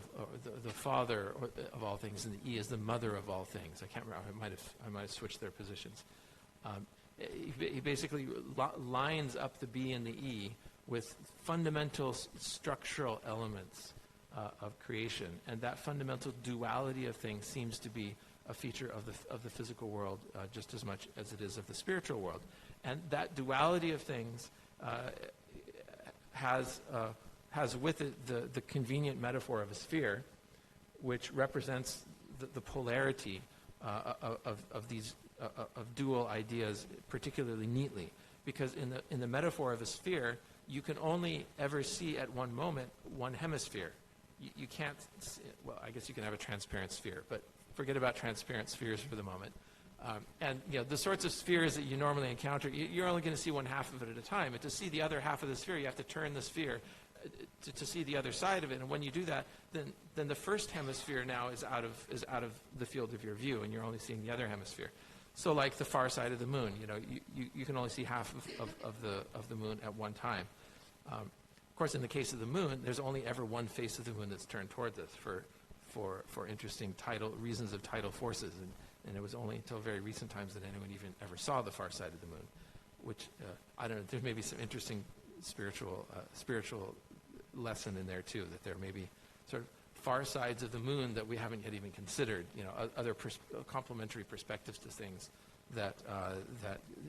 the father of all things, and the E is the mother of all things. I can't remember. I might have switched their positions. He basically lines up the B and the E with fundamental structural elements of creation, and that fundamental duality of things seems to be a feature of the physical world just as much as it is of the spiritual world. And that duality of things has with it the convenient metaphor of a sphere, which represents the polarity of these of dual ideas particularly neatly. Because in the metaphor of a sphere, you can only ever see at one moment one hemisphere. You can't see, well, I guess you can have a transparent sphere, but forget about transparent spheres for the moment. And the sorts of spheres that you normally encounter, you're only going to see one half of it at a time. And to see the other half of the sphere, you have to turn the sphere to see the other side of it. And when you do that, then the first hemisphere now is out of the field of your view, and you're only seeing the other hemisphere. So like the far side of the moon, you can only see half of the moon at one time. Of course, in the case of the moon, there's only ever one face of the moon that's turned towards us for interesting reasons of tidal forces. And it was only until very recent times that anyone even ever saw the far side of the moon, which, I don't know, there may be some interesting spiritual lesson in there, too, that there may be sort of far sides of the moon that we haven't yet even considered, other complementary perspectives to things that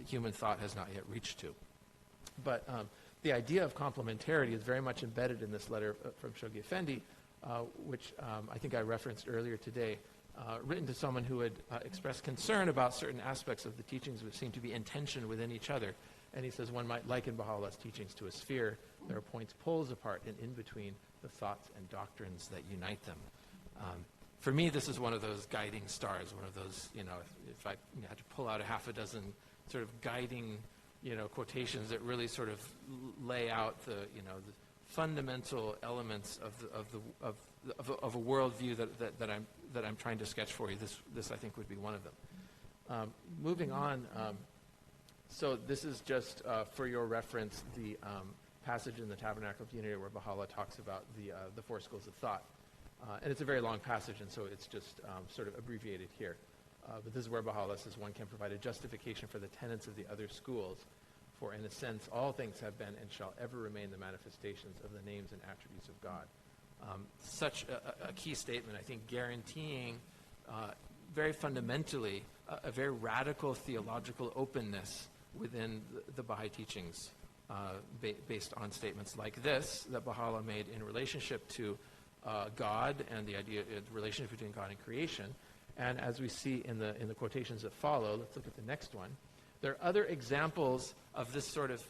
human thought has not yet reached to. But the idea of complementarity is very much embedded in this letter from Shoghi Effendi, which I think I referenced earlier today, written to someone who had expressed concern about certain aspects of the teachings which seem to be in tension within each other. And he says one might liken Baha'u'llah's teachings to a sphere. There are points poles apart and in between the thoughts and doctrines that unite them. For me, this is one of those guiding stars, one of those, if I had to pull out a half a dozen sort of guiding, quotations that really sort of lay out the fundamental elements of a worldview that I'm trying to sketch for you. This I think would be one of them. Moving on, so this is just for your reference the passage in the Tabernacle of Unity where Baha'u'llah talks about the four schools of thought, and it's a very long passage, and so it's just sort of abbreviated here. But this is where Baha'u'llah says one can provide a justification for the tenets of the other schools. For in a sense, all things have been and shall ever remain the manifestations of the names and attributes of God. Such a key statement, I think, guaranteeing very fundamentally a very radical theological openness within the Baha'i teachings based on statements like this that Baha'u'llah made in relationship to God and the relationship between God and creation. And as we see in the quotations that follow, let's look at the next one. There are other examples of this sort of,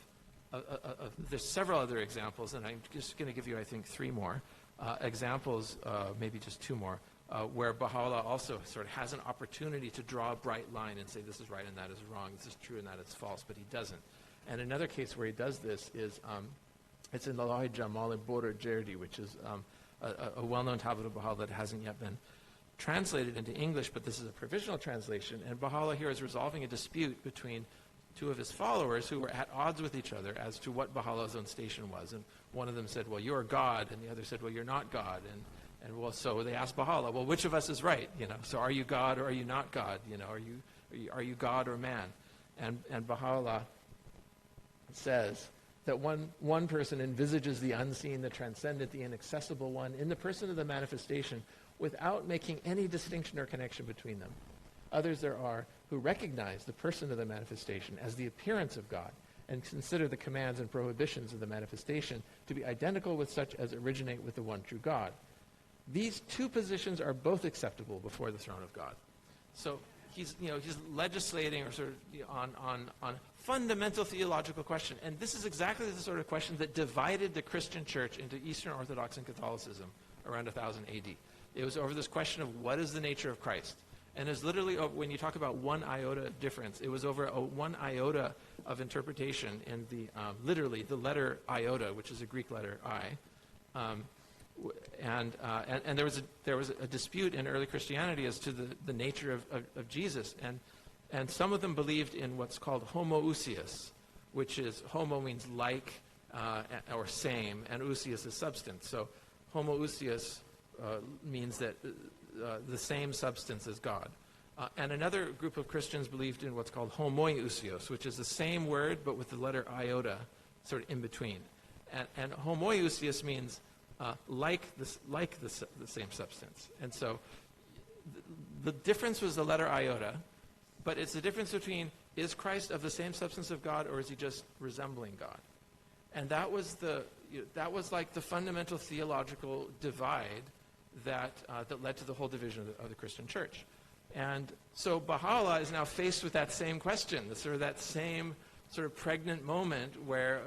there's several other examples, and I'm just going to give you, I think, three more examples, maybe just two more, where Baha'u'llah also sort of has an opportunity to draw a bright line and say this is right and that is wrong, this is true and that is false, but he doesn't. And another case where he does this is, it's in the Lahi Jamal and Border Jerdi, which is a well-known tablet of Baha'u'llah that hasn't yet been translated into English, but this is a provisional translation, and Baha'u'llah here is resolving a dispute between two of his followers who were at odds with each other as to what Baha'u'llah's own station was. And one of them said, well, you're God, and the other said, well, you're not God. And well, so they asked Baha'u'llah, well, which of us is right? So are you God or are you not God? Are you God or man? And Baha'u'llah says that one person envisages the unseen, the transcendent, the inaccessible one in the person of the manifestation without making any distinction or connection between them. Others there are who recognize the person of the manifestation as the appearance of God and consider the commands and prohibitions of the manifestation to be identical with such as originate with the one true God. These two positions are both acceptable before the throne of God. So he's legislating or sort of on fundamental theological question. And this is exactly the sort of question that divided the Christian church into Eastern Orthodox and Catholicism around 1000 AD. It was over this question of what is the nature of Christ. And it's literally, when you talk about one iota of difference, it was over one iota of interpretation in literally the letter iota, which is a Greek letter I. And there was a dispute in early Christianity as to the nature of Jesus. And some of them believed in what's called homoousios, which is homo means like or same, and ousios is substance. So homoousios means that the same substance as God. And another group of Christians believed in what's called homoiousios, which is the same word but with the letter iota sort of in between. And homoiousios means like the same substance. And so the difference was the letter iota, but it's the difference between, is Christ of the same substance of God, or is he just resembling God? And that was like the fundamental theological divide that led to the whole division of the Christian church. And so Baha'u'llah is now faced with that same question, that same sort of pregnant moment where,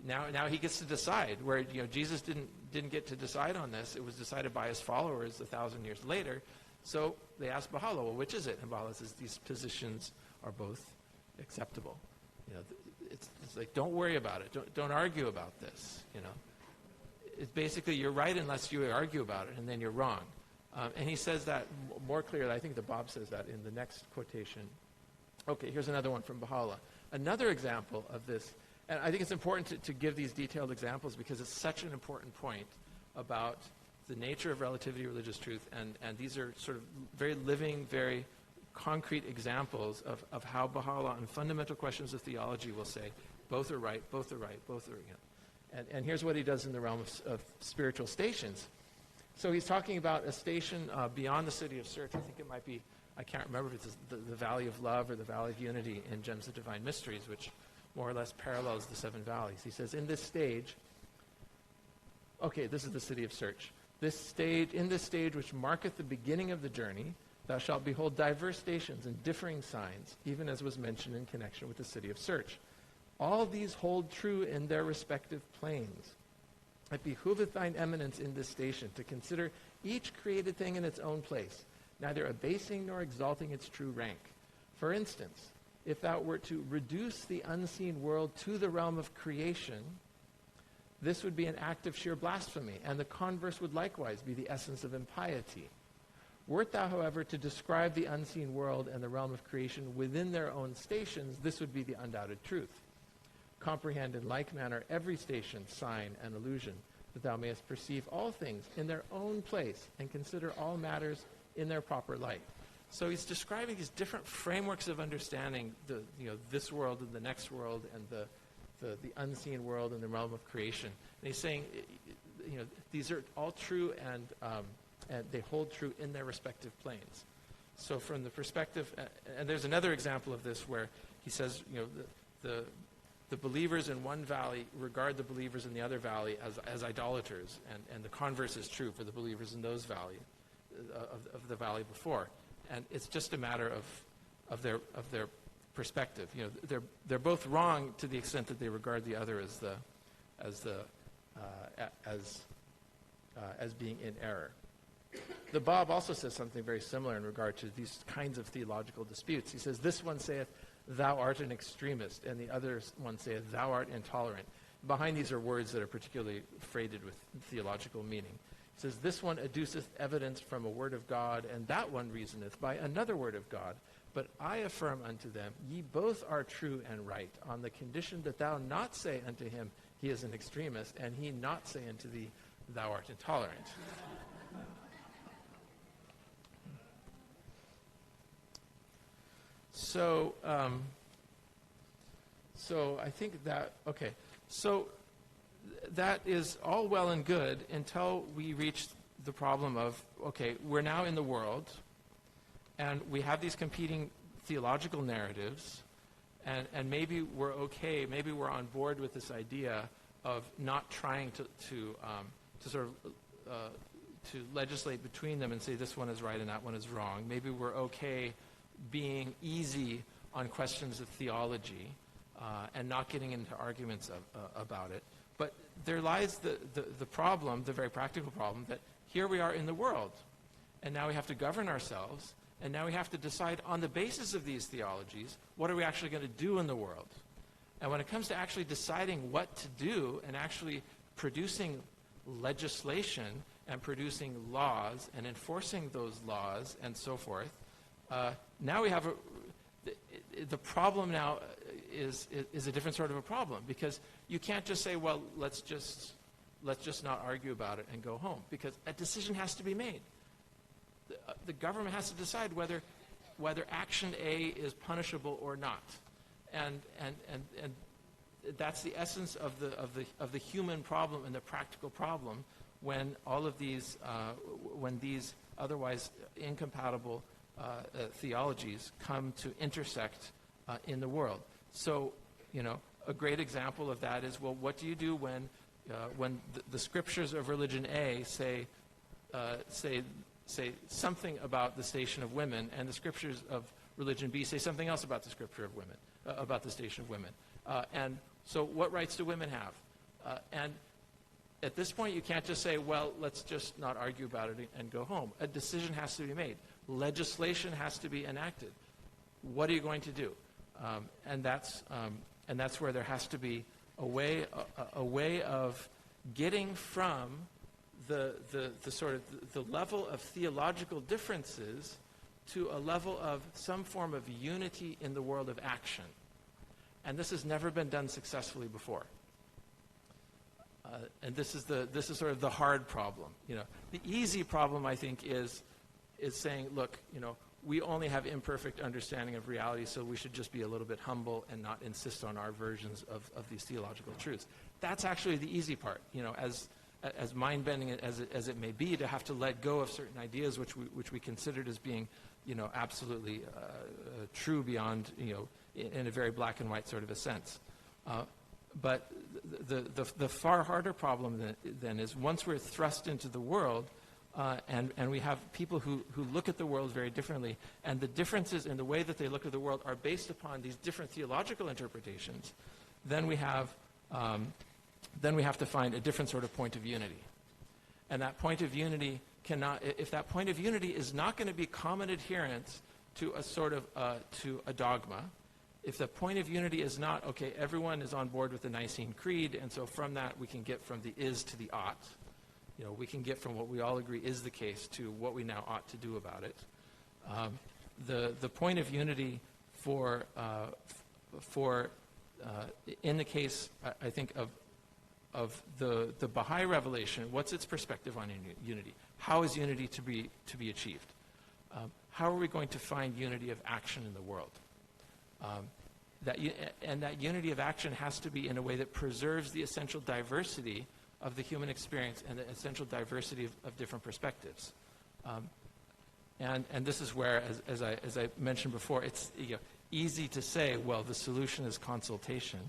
now he gets to decide, where, Jesus didn't get to decide on this. It was decided by his followers 1,000 years later. So they asked Baha'u'llah, well, which is it? And Baha'u'llah says these positions are both acceptable. It's like, don't worry about it. Don't argue about this. It's basically, you're right unless you argue about it, and then you're wrong. And he says that more clearly. I think that Bob says that in the next quotation. Okay, here's another one from Baha'u'llah. Another example of this, and I think it's important to give these detailed examples because it's such an important point about the nature of relativity, religious truth, and these are sort of very living, very concrete examples of how Baha'u'llah on fundamental questions of theology will say, both are right, both are right, both are, And here's what he does in the realm of spiritual stations. So he's talking about a station beyond the city of search. I think it might be, I can't remember if it's the Valley of Love or the Valley of Unity in Gems of Divine Mysteries, which more or less parallels the seven valleys. He says, in this stage, okay, this is the city of search. In this stage which marketh the beginning of the journey, thou shalt behold diverse stations and differing signs, even as was mentioned in connection with the city of search. All these hold true in their respective planes. It behooveth thine eminence in this station to consider each created thing in its own place, neither abasing nor exalting its true rank. For instance, if thou wert to reduce the unseen world to the realm of creation, this would be an act of sheer blasphemy, and the converse would likewise be the essence of impiety. Wert thou, however, to describe the unseen world and the realm of creation within their own stations, this would be the undoubted truth. Comprehend in like manner every station, sign, and illusion, that thou mayest perceive all things in their own place and consider all matters in their proper light. So he's describing these different frameworks of understanding this world and the next world and the unseen world and the realm of creation. And he's saying, these are all true and they hold true in their respective planes. So from the perspective, and there's another example of this where he says, the believers in one valley regard the believers in the other valley as idolaters, and the converse is true for the believers in those valley, of the valley before. And it's just a matter of their perspective. They're both wrong to the extent that they regard the other as being in error. The Bob also says something very similar in regard to these kinds of theological disputes. He says, this one saith, thou art an extremist, and the other one saith, thou art intolerant. Behind these are words that are particularly freighted with theological meaning. He says, this one adduceth evidence from a word of God, and that one reasoneth by another word of God. But I affirm unto them, ye both are true and right, on the condition that thou not say unto him, he is an extremist, and he not say unto thee, thou art intolerant. So I think that, okay, so that is all well and good until we reach the problem of, okay, we're now in the world, and we have these competing theological narratives, and maybe we're okay, maybe we're on board with this idea of not trying to sort of to legislate between them and say this one is right and that one is wrong. Maybe we're okay being easy on questions of theology and not getting into arguments about it. But there lies the problem, the very practical problem, that here we are in the world, and now we have to govern ourselves, and now we have to decide on the basis of these theologies, what are we actually going to do in the world? And when it comes to actually deciding what to do and actually producing legislation and producing laws and enforcing those laws and so forth, now we have the problem now is a different sort of a problem, because you can't just say, well, let's just let's just not argue about it and go home, because a decision has to be made. The government has to decide whether action A is punishable or not, and that's the essence of the human problem and the practical problem when all of these when these otherwise incompatible theologies come to intersect in the world. So, a great example of that is, well, what do you do when the scriptures of religion A say something about the station of women, and the scriptures of religion B say something else about the scripture of women, about the station of women. And so what rights do women have? And at this point, you can't just say, well, let's just not argue about it and go home. A decision has to be made. Legislation has to be enacted. What are you going to do? And that's where there has to be a way of getting from the sort of the level of theological differences to a level of some form of unity in the world of action. And this has never been done successfully before. And this is sort of the hard problem. The easy problem, I think, is saying, look, we only have imperfect understanding of reality, so we should just be a little bit humble and not insist on our versions of these theological truths. That's actually the easy part. As mind-bending as it may be, to have to let go of certain ideas which we considered as being, absolutely true beyond, in a very black and white sort of a sense. But the far harder problem then is, once we're thrust into the world, and we have people who look at the world very differently, and the differences in the way that they look at the world are based upon these different theological interpretations, then we have to find a different sort of point of unity. And that point of unity if that point of unity is not going to be common adherence to a sort of to a dogma, if the point of unity is not, okay, everyone is on board with the Nicene Creed, and so from that we can get from the is to the ought. We can get from what we all agree is the case to what we now ought to do about it. The point of unity for in the case, I think, of the Baha'i revelation, what's its perspective on unity? How is unity to be achieved? How are we going to find unity of action in the world? That unity of action has to be in a way that preserves the essential diversity of the human experience and the essential diversity of different perspectives. And this is where, as I mentioned before, it's easy to say, well, the solution is consultation.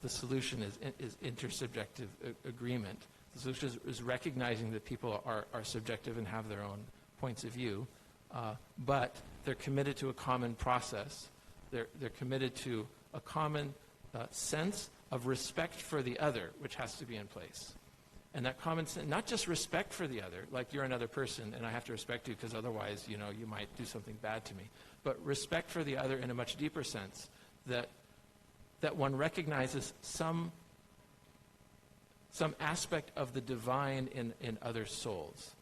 The solution is intersubjective agreement. The solution is recognizing that people are subjective and have their own points of view, but they're committed to a common process. They're committed to a common sense of respect for the other, which has to be in place. And that common sense, not just respect for the other, like you're another person and I have to respect you because otherwise, you might do something bad to me, but respect for the other in a much deeper sense, that one recognizes some aspect of the divine in other souls.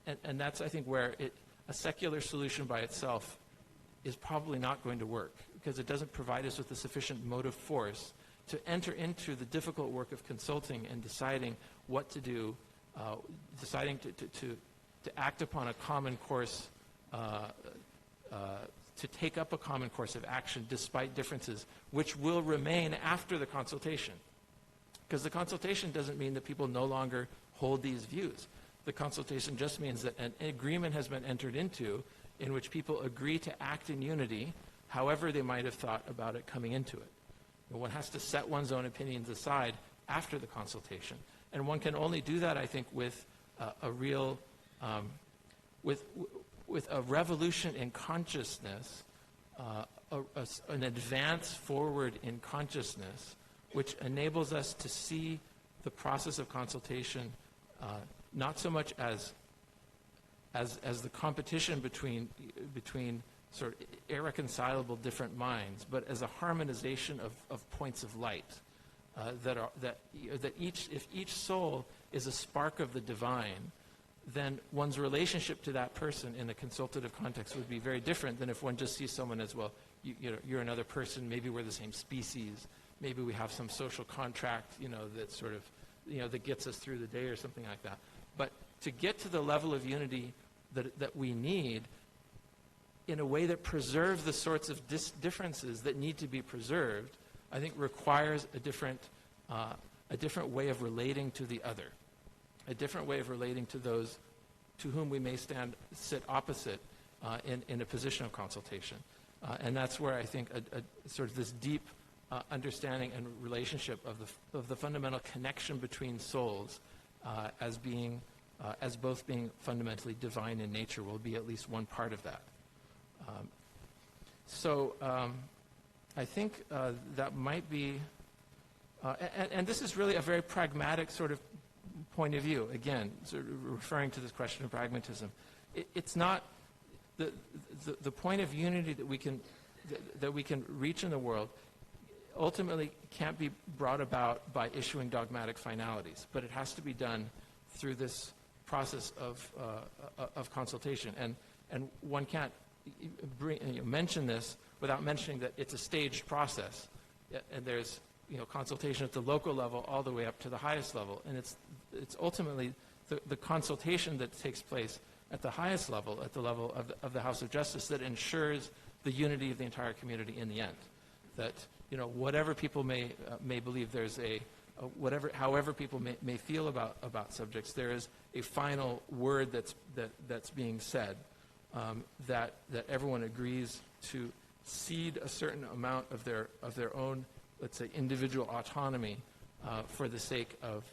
And that's, I think, where a secular solution by itself is probably not going to work, because it doesn't provide us with the sufficient motive force to enter into the difficult work of consulting and deciding what to do, deciding to act upon a common course, to take up a common course of action despite differences, which will remain after the consultation. Because the consultation doesn't mean that people no longer hold these views. The consultation just means that an agreement has been entered into in which people agree to act in unity, however they might have thought about it coming into it. And one has to set one's own opinions aside after the consultation. And one can only do that, I think, with a real, with a revolution in consciousness, an advance forward in consciousness, which enables us to see the process of consultation not so much as the competition between sort of irreconcilable different minds, but as a harmonization of points of light, if each soul is a spark of the divine, then one's relationship to that person in a consultative context would be very different than if one just sees someone as, well, you're another person, maybe we're the same species, maybe we have some social contract, that sort of that gets us through the day or something like that. But to get to the level of unity that we need in a way that preserves the sorts of differences that need to be preserved, I think requires a different way of relating to the other, a different way of relating to those to whom we may sit opposite in a position of consultation. And that's where I think a sort of this deep understanding and relationship of the fundamental connection between souls as both being fundamentally divine in nature will be at least one part of that. So I think that might be, and this is really a very pragmatic sort of point of view. Again, sort of referring to this question of pragmatism. It's not the point of unity that we can reach in the world ultimately can't be brought about by issuing dogmatic finalities, but it has to be done through this process of consultation. And one can't mention this without mentioning that it's a staged process, and there's consultation at the local level all the way up to the highest level, and it's ultimately the consultation that takes place at the highest level, at the level of the House of Justice, that ensures the unity of the entire community in the end. That whatever people may believe, there's however people may feel about subjects, there is a final word that's being said that everyone agrees to cede a certain amount of their own, let's say, individual autonomy for the sake of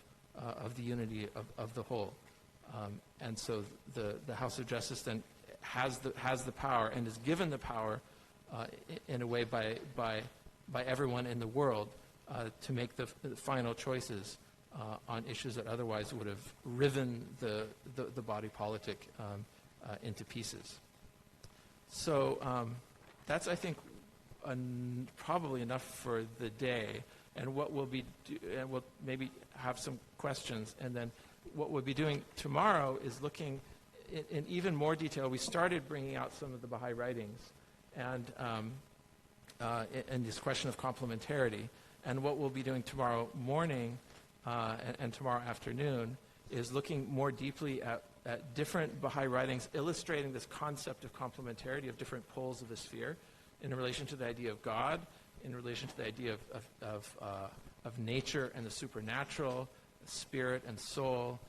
the unity of the whole. And so the House of Justice then has the power and is given the power in a way by everyone in the world to make the final choices on issues that otherwise would have riven the body politic into pieces. So that's, I think, probably enough for the day. And what we'll and we'll maybe have some questions. And then what we'll be doing tomorrow is looking in even more detail. We started bringing out some of the Baha'i writings and this question of complementarity. And what we'll be doing tomorrow morning and tomorrow afternoon is looking more deeply at different Baha'i writings illustrating this concept of complementarity of different poles of the sphere in relation to the idea of God, in relation to the idea of nature and the supernatural, spirit and soul,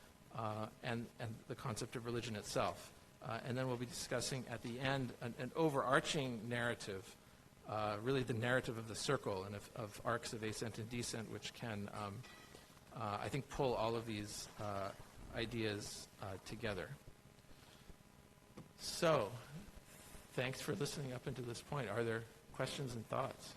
and the concept of religion itself. And then we'll be discussing at the end an overarching narrative, really the narrative of the circle and of arcs of ascent and descent, which can, I think, pull all of these ideas together. So, thanks for listening up until this point. Are there questions and thoughts?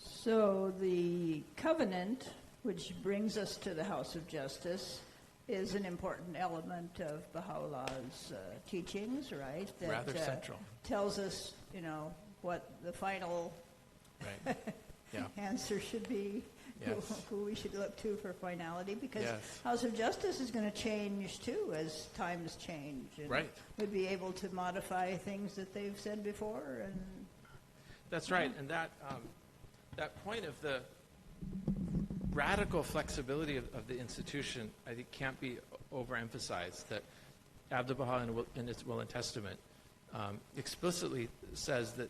So the covenant, which brings us to the House of Justice, is an important element of Baha'u'llah's teachings, right? That, rather central. Tells us, what the final right. Yeah. answer should be, yes. who we should look to for finality, because yes. House of Justice is going to change too as times change. And right. we'd be able to modify things that they've said before. And that's right, and that point of the radical flexibility of the institution, I think, can't be overemphasized. That Abdu'l-Baha in its Will and Testament explicitly says that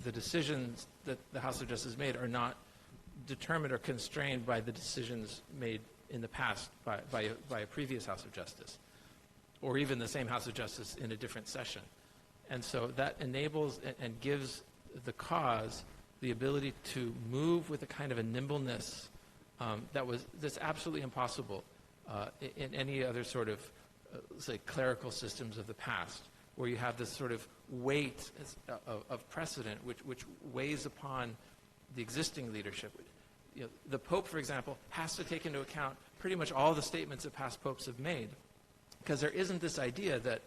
the decisions that the House of Justice made are not determined or constrained by the decisions made in the past by a previous House of Justice, or even the same House of Justice in a different session. And so that enables and gives the cause the ability to move with a kind of a nimbleness that's absolutely impossible in any other sort of, say, clerical systems of the past, where you have this sort of weight of precedent which weighs upon the existing leadership. The Pope, for example, has to take into account pretty much all the statements that past popes have made, because there isn't this idea that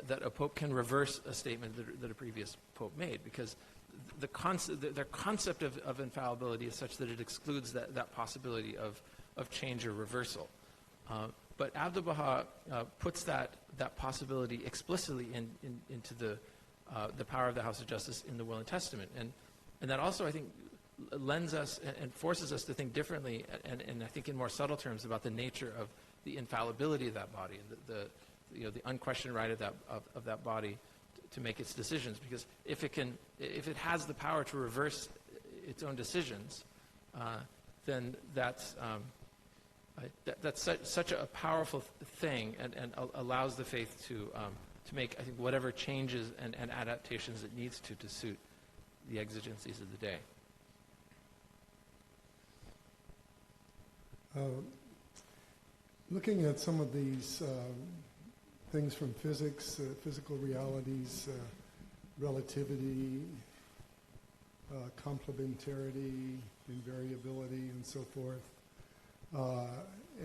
a pope can reverse a statement that a previous pope made, because their concept of infallibility is such that it excludes that possibility of change or reversal. But Abdu'l-Baha puts that possibility explicitly into the power of the house of justice in the will and testament. And that also, I think, lends us and forces us to think differently, and I think in more subtle terms, about the nature of the infallibility of that body, and the unquestioned right of that body to make its decisions. Because if it has the power to reverse its own decisions, then that's such a powerful thing, and allows the faith to make, I think, whatever changes and adaptations it needs to suit the exigencies of the day. Looking at some of these things from physics, physical realities, relativity, complementarity, invariability, and so forth,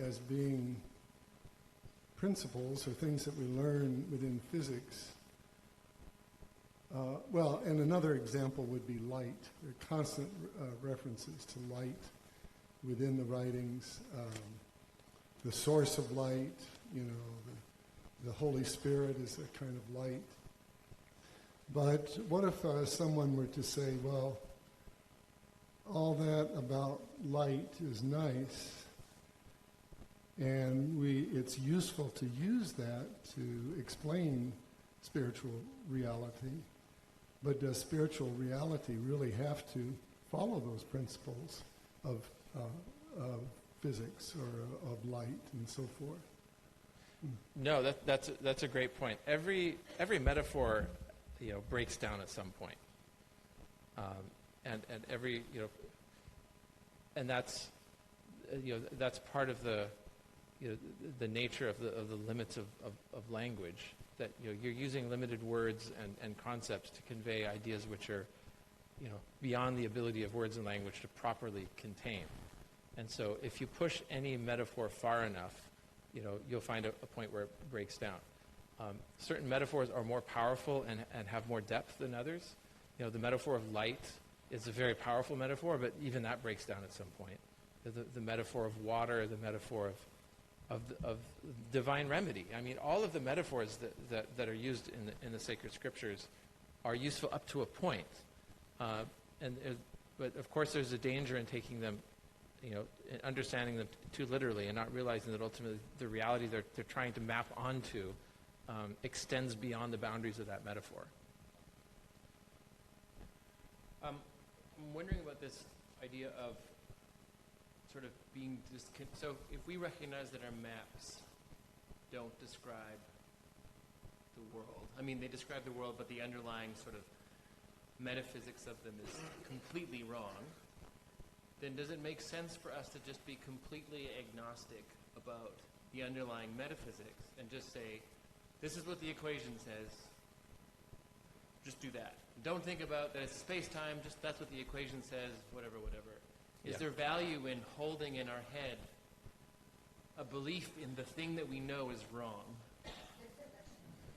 as being principles or things that we learn within physics. And another example would be light. There are constant references to light within the writings. The source of light, the Holy Spirit is a kind of light. But what if someone were to say, well, all that about light is nice, and it's useful to use that to explain spiritual reality, but does spiritual reality really have to follow those principles of physics or of light and so forth? No, that's a great point. Every metaphor, breaks down at some point, and every and that's part of the nature of the limits of language. That you're using limited words and concepts to convey ideas which are beyond the ability of words and language to properly contain. And so if you push any metaphor far enough, you'll find a point where it breaks down. Certain metaphors are more powerful and have more depth than others. The metaphor of light is a very powerful metaphor, but even that breaks down at some point. The metaphor of water, the metaphor of divine remedy. I mean, all of the metaphors that are used in the sacred scriptures are useful up to a point. But of course there's a danger in taking them, understanding them too literally and not realizing that ultimately the reality they're trying to map onto extends beyond the boundaries of that metaphor. I'm wondering about this idea of sort of being so if we recognize that our maps don't describe the world, I mean, they describe the world, but the underlying sort of metaphysics of them is completely wrong, then does it make sense for us to just be completely agnostic about the underlying metaphysics and just say, this is what the equation says, just do that. Don't think about that it's space-time, just that's what the equation says, whatever. Is there value in holding in our head a belief in the thing that we know is wrong?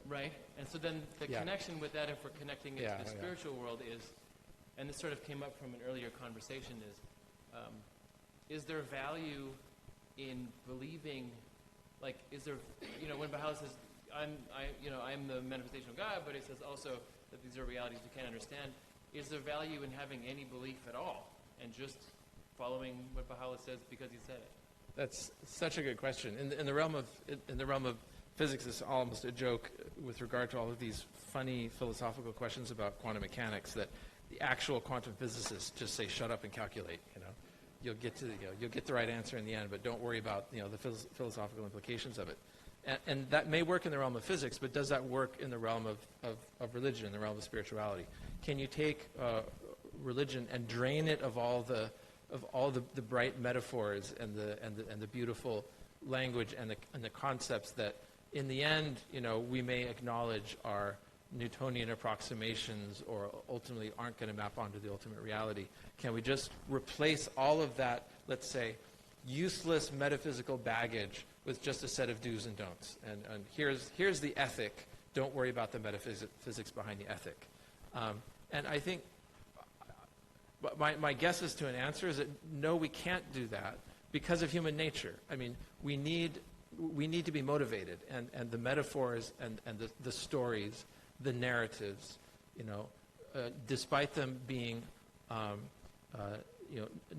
Right? And so then the connection with that, if we're connecting it to the spiritual world, is, and this sort of came up from an earlier conversation, is there value in believing, like, is there, when Baha'i says, I'm the manifestational God, but it says also that these are realities we can't understand, is there value in having any belief at all and just following what Baha'i says because he said it? That's such a good question. In the realm of physics, it's almost a joke with regard to all of these funny philosophical questions about quantum mechanics that the actual quantum physicists just say, "Shut up and calculate." You'll get the right answer in the end, but don't worry about the philosophical implications of it. And that may work in the realm of physics, but does that work in the realm of religion, in the realm of spirituality? Can you take religion and drain it of all the bright metaphors and the beautiful language and the concepts that, in the end, we may acknowledge are Newtonian approximations or ultimately aren't going to map onto the ultimate reality? Can we just replace all of that, let's say, useless metaphysical baggage with just a set of do's and don'ts? And here's the ethic. Don't worry about the metaphysics behind the ethic. And I think my guess as to an answer is that no, we can't do that because of human nature. I mean, we need to be motivated, and the metaphors and the stories, the narratives, despite them being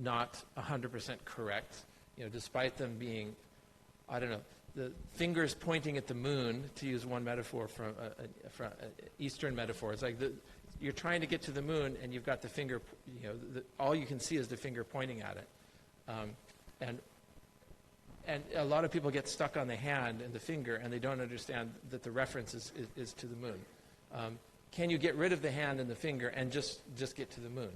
not 100% correct, despite them being, I don't know, the fingers pointing at the moon, to use one metaphor from Eastern metaphor. It's like you're trying to get to the moon, and you've got the finger, all you can see is the finger pointing at it. And a lot of people get stuck on the hand and the finger, and they don't understand that the reference is to the moon. Can you get rid of the hand and the finger and just get to the moon?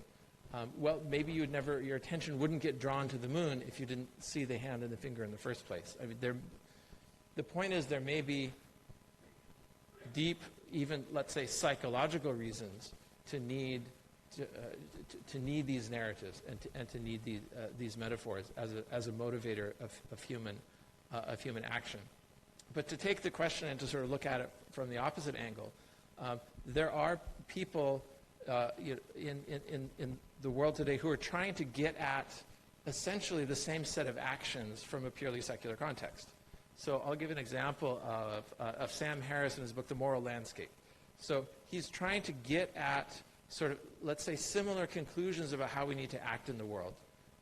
Well, maybe your attention wouldn't get drawn to the moon if you didn't see the hand and the finger in the first place. I mean, the point is there may be deep, even, let's say, psychological reasons to need these narratives and to need these metaphors as a motivator of human action. But to take the question and to sort of look at it from the opposite angle, there are people in the world today who are trying to get at essentially the same set of actions from a purely secular context. So I'll give an example of Sam Harris in his book, The Moral Landscape. So he's trying to get at sort of, let's say, similar conclusions about how we need to act in the world.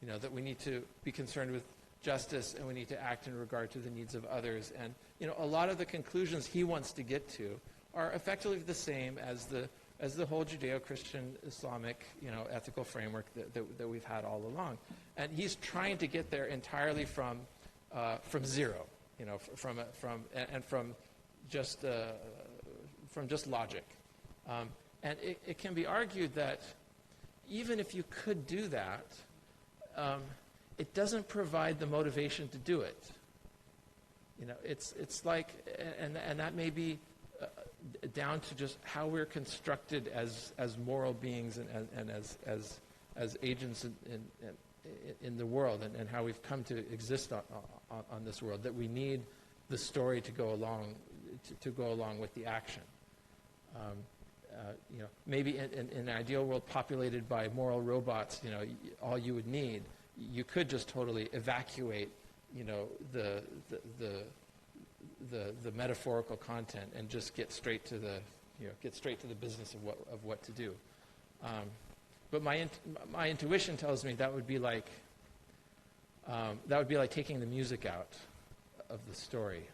That we need to be concerned with justice and we need to act in regard to the needs of others. And, a lot of the conclusions he wants to get to are effectively the same as the whole Judeo-Christian Islamic, ethical framework that we've had all along. And he's trying to get there entirely from zero, from just logic. And it can be argued that even if you could do that, it doesn't provide the motivation to do it. It's like, and that may be down to just how we're constructed as moral beings and as agents in the world, and how we've come to exist on this world, that we need the story to go along with the action. Maybe in an ideal world populated by moral robots, all you would need, you could just totally evacuate, the metaphorical content and just get straight to the business of what to do. But my intuition tells me that would be like taking the music out of the story.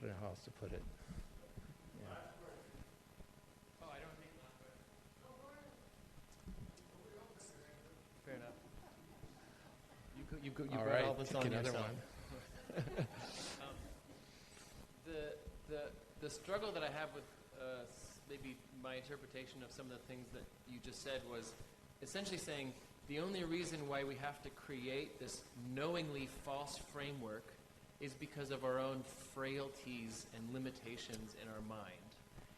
I don't know how else to put it. You All brought right, all this pick on another yourself. one. The struggle that I have with maybe my interpretation of some of the things that you just said was essentially saying the only reason why we have to create this knowingly false framework is because of our own frailties and limitations in our mind.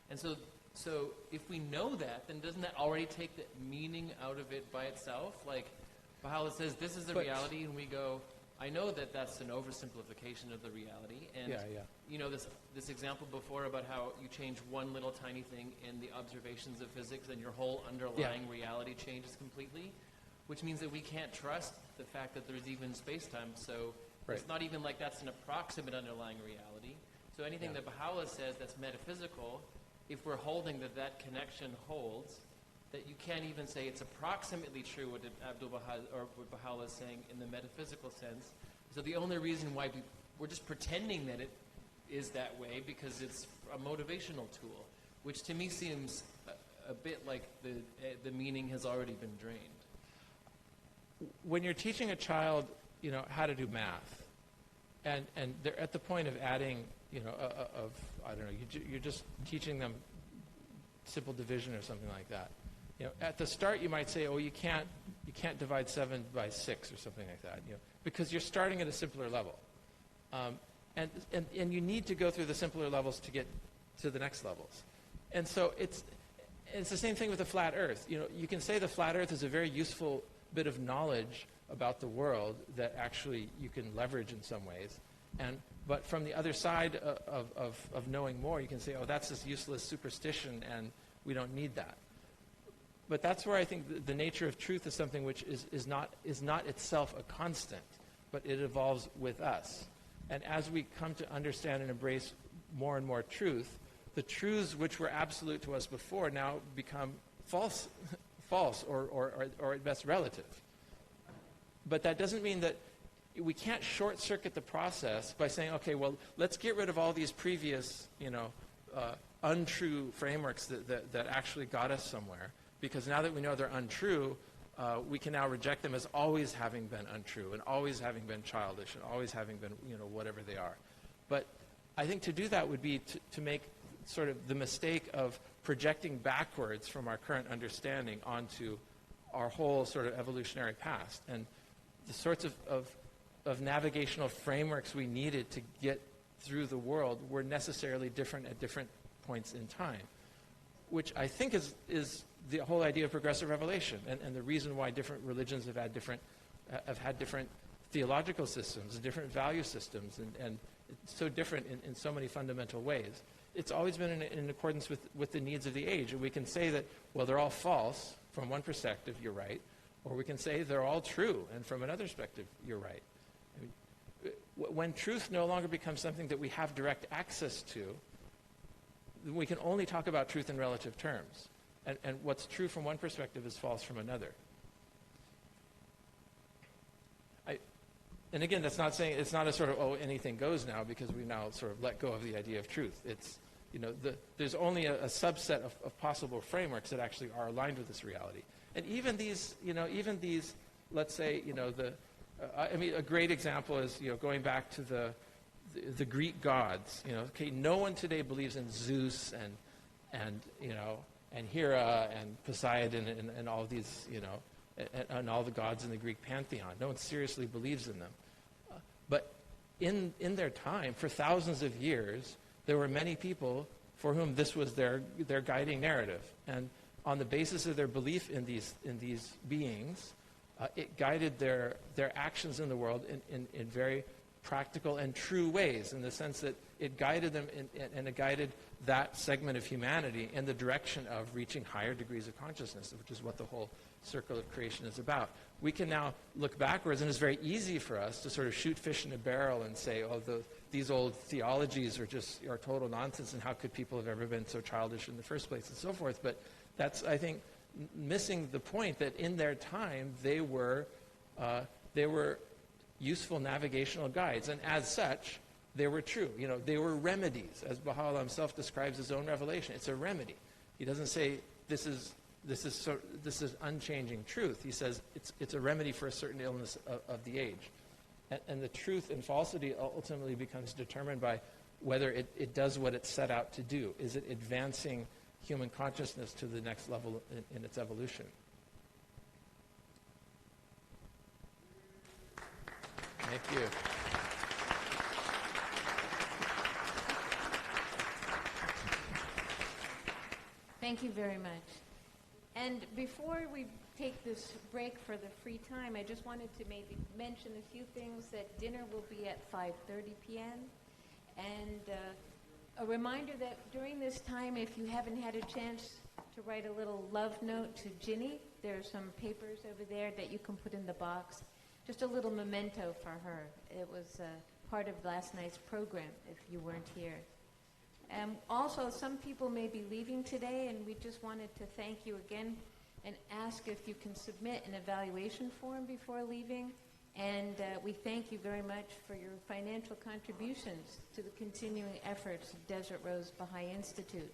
And so if we know that, then doesn't that already take the meaning out of it by itself? Like, Baha'u'llah says, this is the reality, and we go, I know that that's an oversimplification of the reality. And, this example before about how you change one little tiny thing in the observations of physics and your whole underlying reality changes completely, which means that we can't trust the fact that there's even space-time. So it's not even like that's an approximate underlying reality. So anything that Baha'u'llah says that's metaphysical, if we're holding that connection holds, that you can't even say it's approximately true what what Baha'u'llah is saying in the metaphysical sense. So the only reason why we're just pretending that it is that way because it's a motivational tool, which to me seems a bit like the meaning has already been drained. When you're teaching a child, how to do math, and they're at the point of adding, I don't know, you're just teaching them simple division or something like that. At the start, you might say, "Oh, you can't divide 7 by 6 or something like that," because you're starting at a simpler level, and you need to go through the simpler levels to get to the next levels. And so it's the same thing with the flat Earth. You can say the flat Earth is a very useful bit of knowledge about the world that actually you can leverage in some ways, but from the other side of knowing more, you can say, "Oh, that's this useless superstition, and we don't need that." But that's where I think the nature of truth is something which is not itself a constant, but it evolves with us. And as we come to understand and embrace more and more truth, the truths which were absolute to us before now become false, or at best relative. But that doesn't mean that we can't short-circuit the process by saying, okay, well, let's get rid of all these previous, untrue frameworks that actually got us somewhere. Because now that we know they're untrue, we can now reject them as always having been untrue and always having been childish and always having been, whatever they are. But I think to do that would be to make sort of the mistake of projecting backwards from our current understanding onto our whole sort of evolutionary past. And the sorts of navigational frameworks we needed to get through the world were necessarily different at different points in time, which I think is the whole idea of progressive revelation and the reason why different religions have had different theological systems and different value systems and it's so different in so many fundamental ways. It's always been in accordance with the needs of the age. And we can say that, well, they're all false from one perspective, you're right. Or we can say they're all true, and from another perspective, you're right. I mean, when truth no longer becomes something that we have direct access to, then we can only talk about truth in relative terms. And what's true from one perspective is false from another. And again, that's not saying it's not a sort of, anything goes now because we've now sort of let go of the idea of truth. It's, there's only a subset of possible frameworks that actually are aligned with this reality. And even these, let's say, a great example is, going back to the Greek gods. No one today believes in Zeus and Hera and Poseidon and all of these, and all the gods in the Greek pantheon. No one seriously believes in them. But in their time, for thousands of years, there were many people for whom this was their guiding narrative. And on the basis of their belief in these beings, it guided their actions in the world in very practical and true ways, in the sense that it guided them and it guided that segment of humanity in the direction of reaching higher degrees of consciousness, which is what the whole circle of creation is about. We can now look backwards, and it's very easy for us to sort of shoot fish in a barrel and say, these old theologies are total nonsense, and how could people have ever been so childish in the first place, and so forth. But that's, I think, missing the point that in their time they were useful navigational guides, and as such, they were true. They were remedies, as Baha'u'llah himself describes his own revelation. It's a remedy. He doesn't say this is unchanging truth. He says it's a remedy for a certain illness of the age. And the truth and falsity ultimately becomes determined by whether it does what it's set out to do. Is it advancing human consciousness to the next level in its evolution? Thank you. Thank you very much. And before we take this break for the free time, I just wanted to maybe mention a few things. That dinner will be at 5:30 p.m. And a reminder that during this time, if you haven't had a chance to write a little love note to Ginny, there's some papers over there that you can put in the box. Just a little memento for her. It was part of last night's program, if you weren't here. Also, some people may be leaving today, and we just wanted to thank you again and ask if you can submit an evaluation form before leaving. And we thank you very much for your financial contributions to the continuing efforts of Desert Rose Baha'i Institute,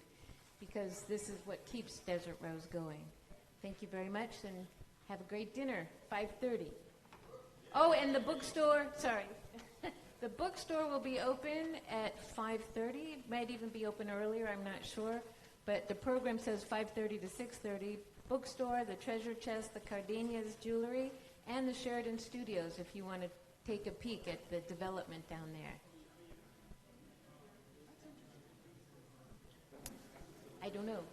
because this is what keeps Desert Rose going. Thank you very much, and have a great dinner, 5:30. Oh, and the bookstore, sorry. The bookstore will be open at 5:30. It might even be open earlier, I'm not sure. But the program says 5:30 to 6:30. Bookstore, the Treasure Chest, the Cardenia's Jewelry, and the Sheridan Studios, if you want to take a peek at the development down there. I don't know.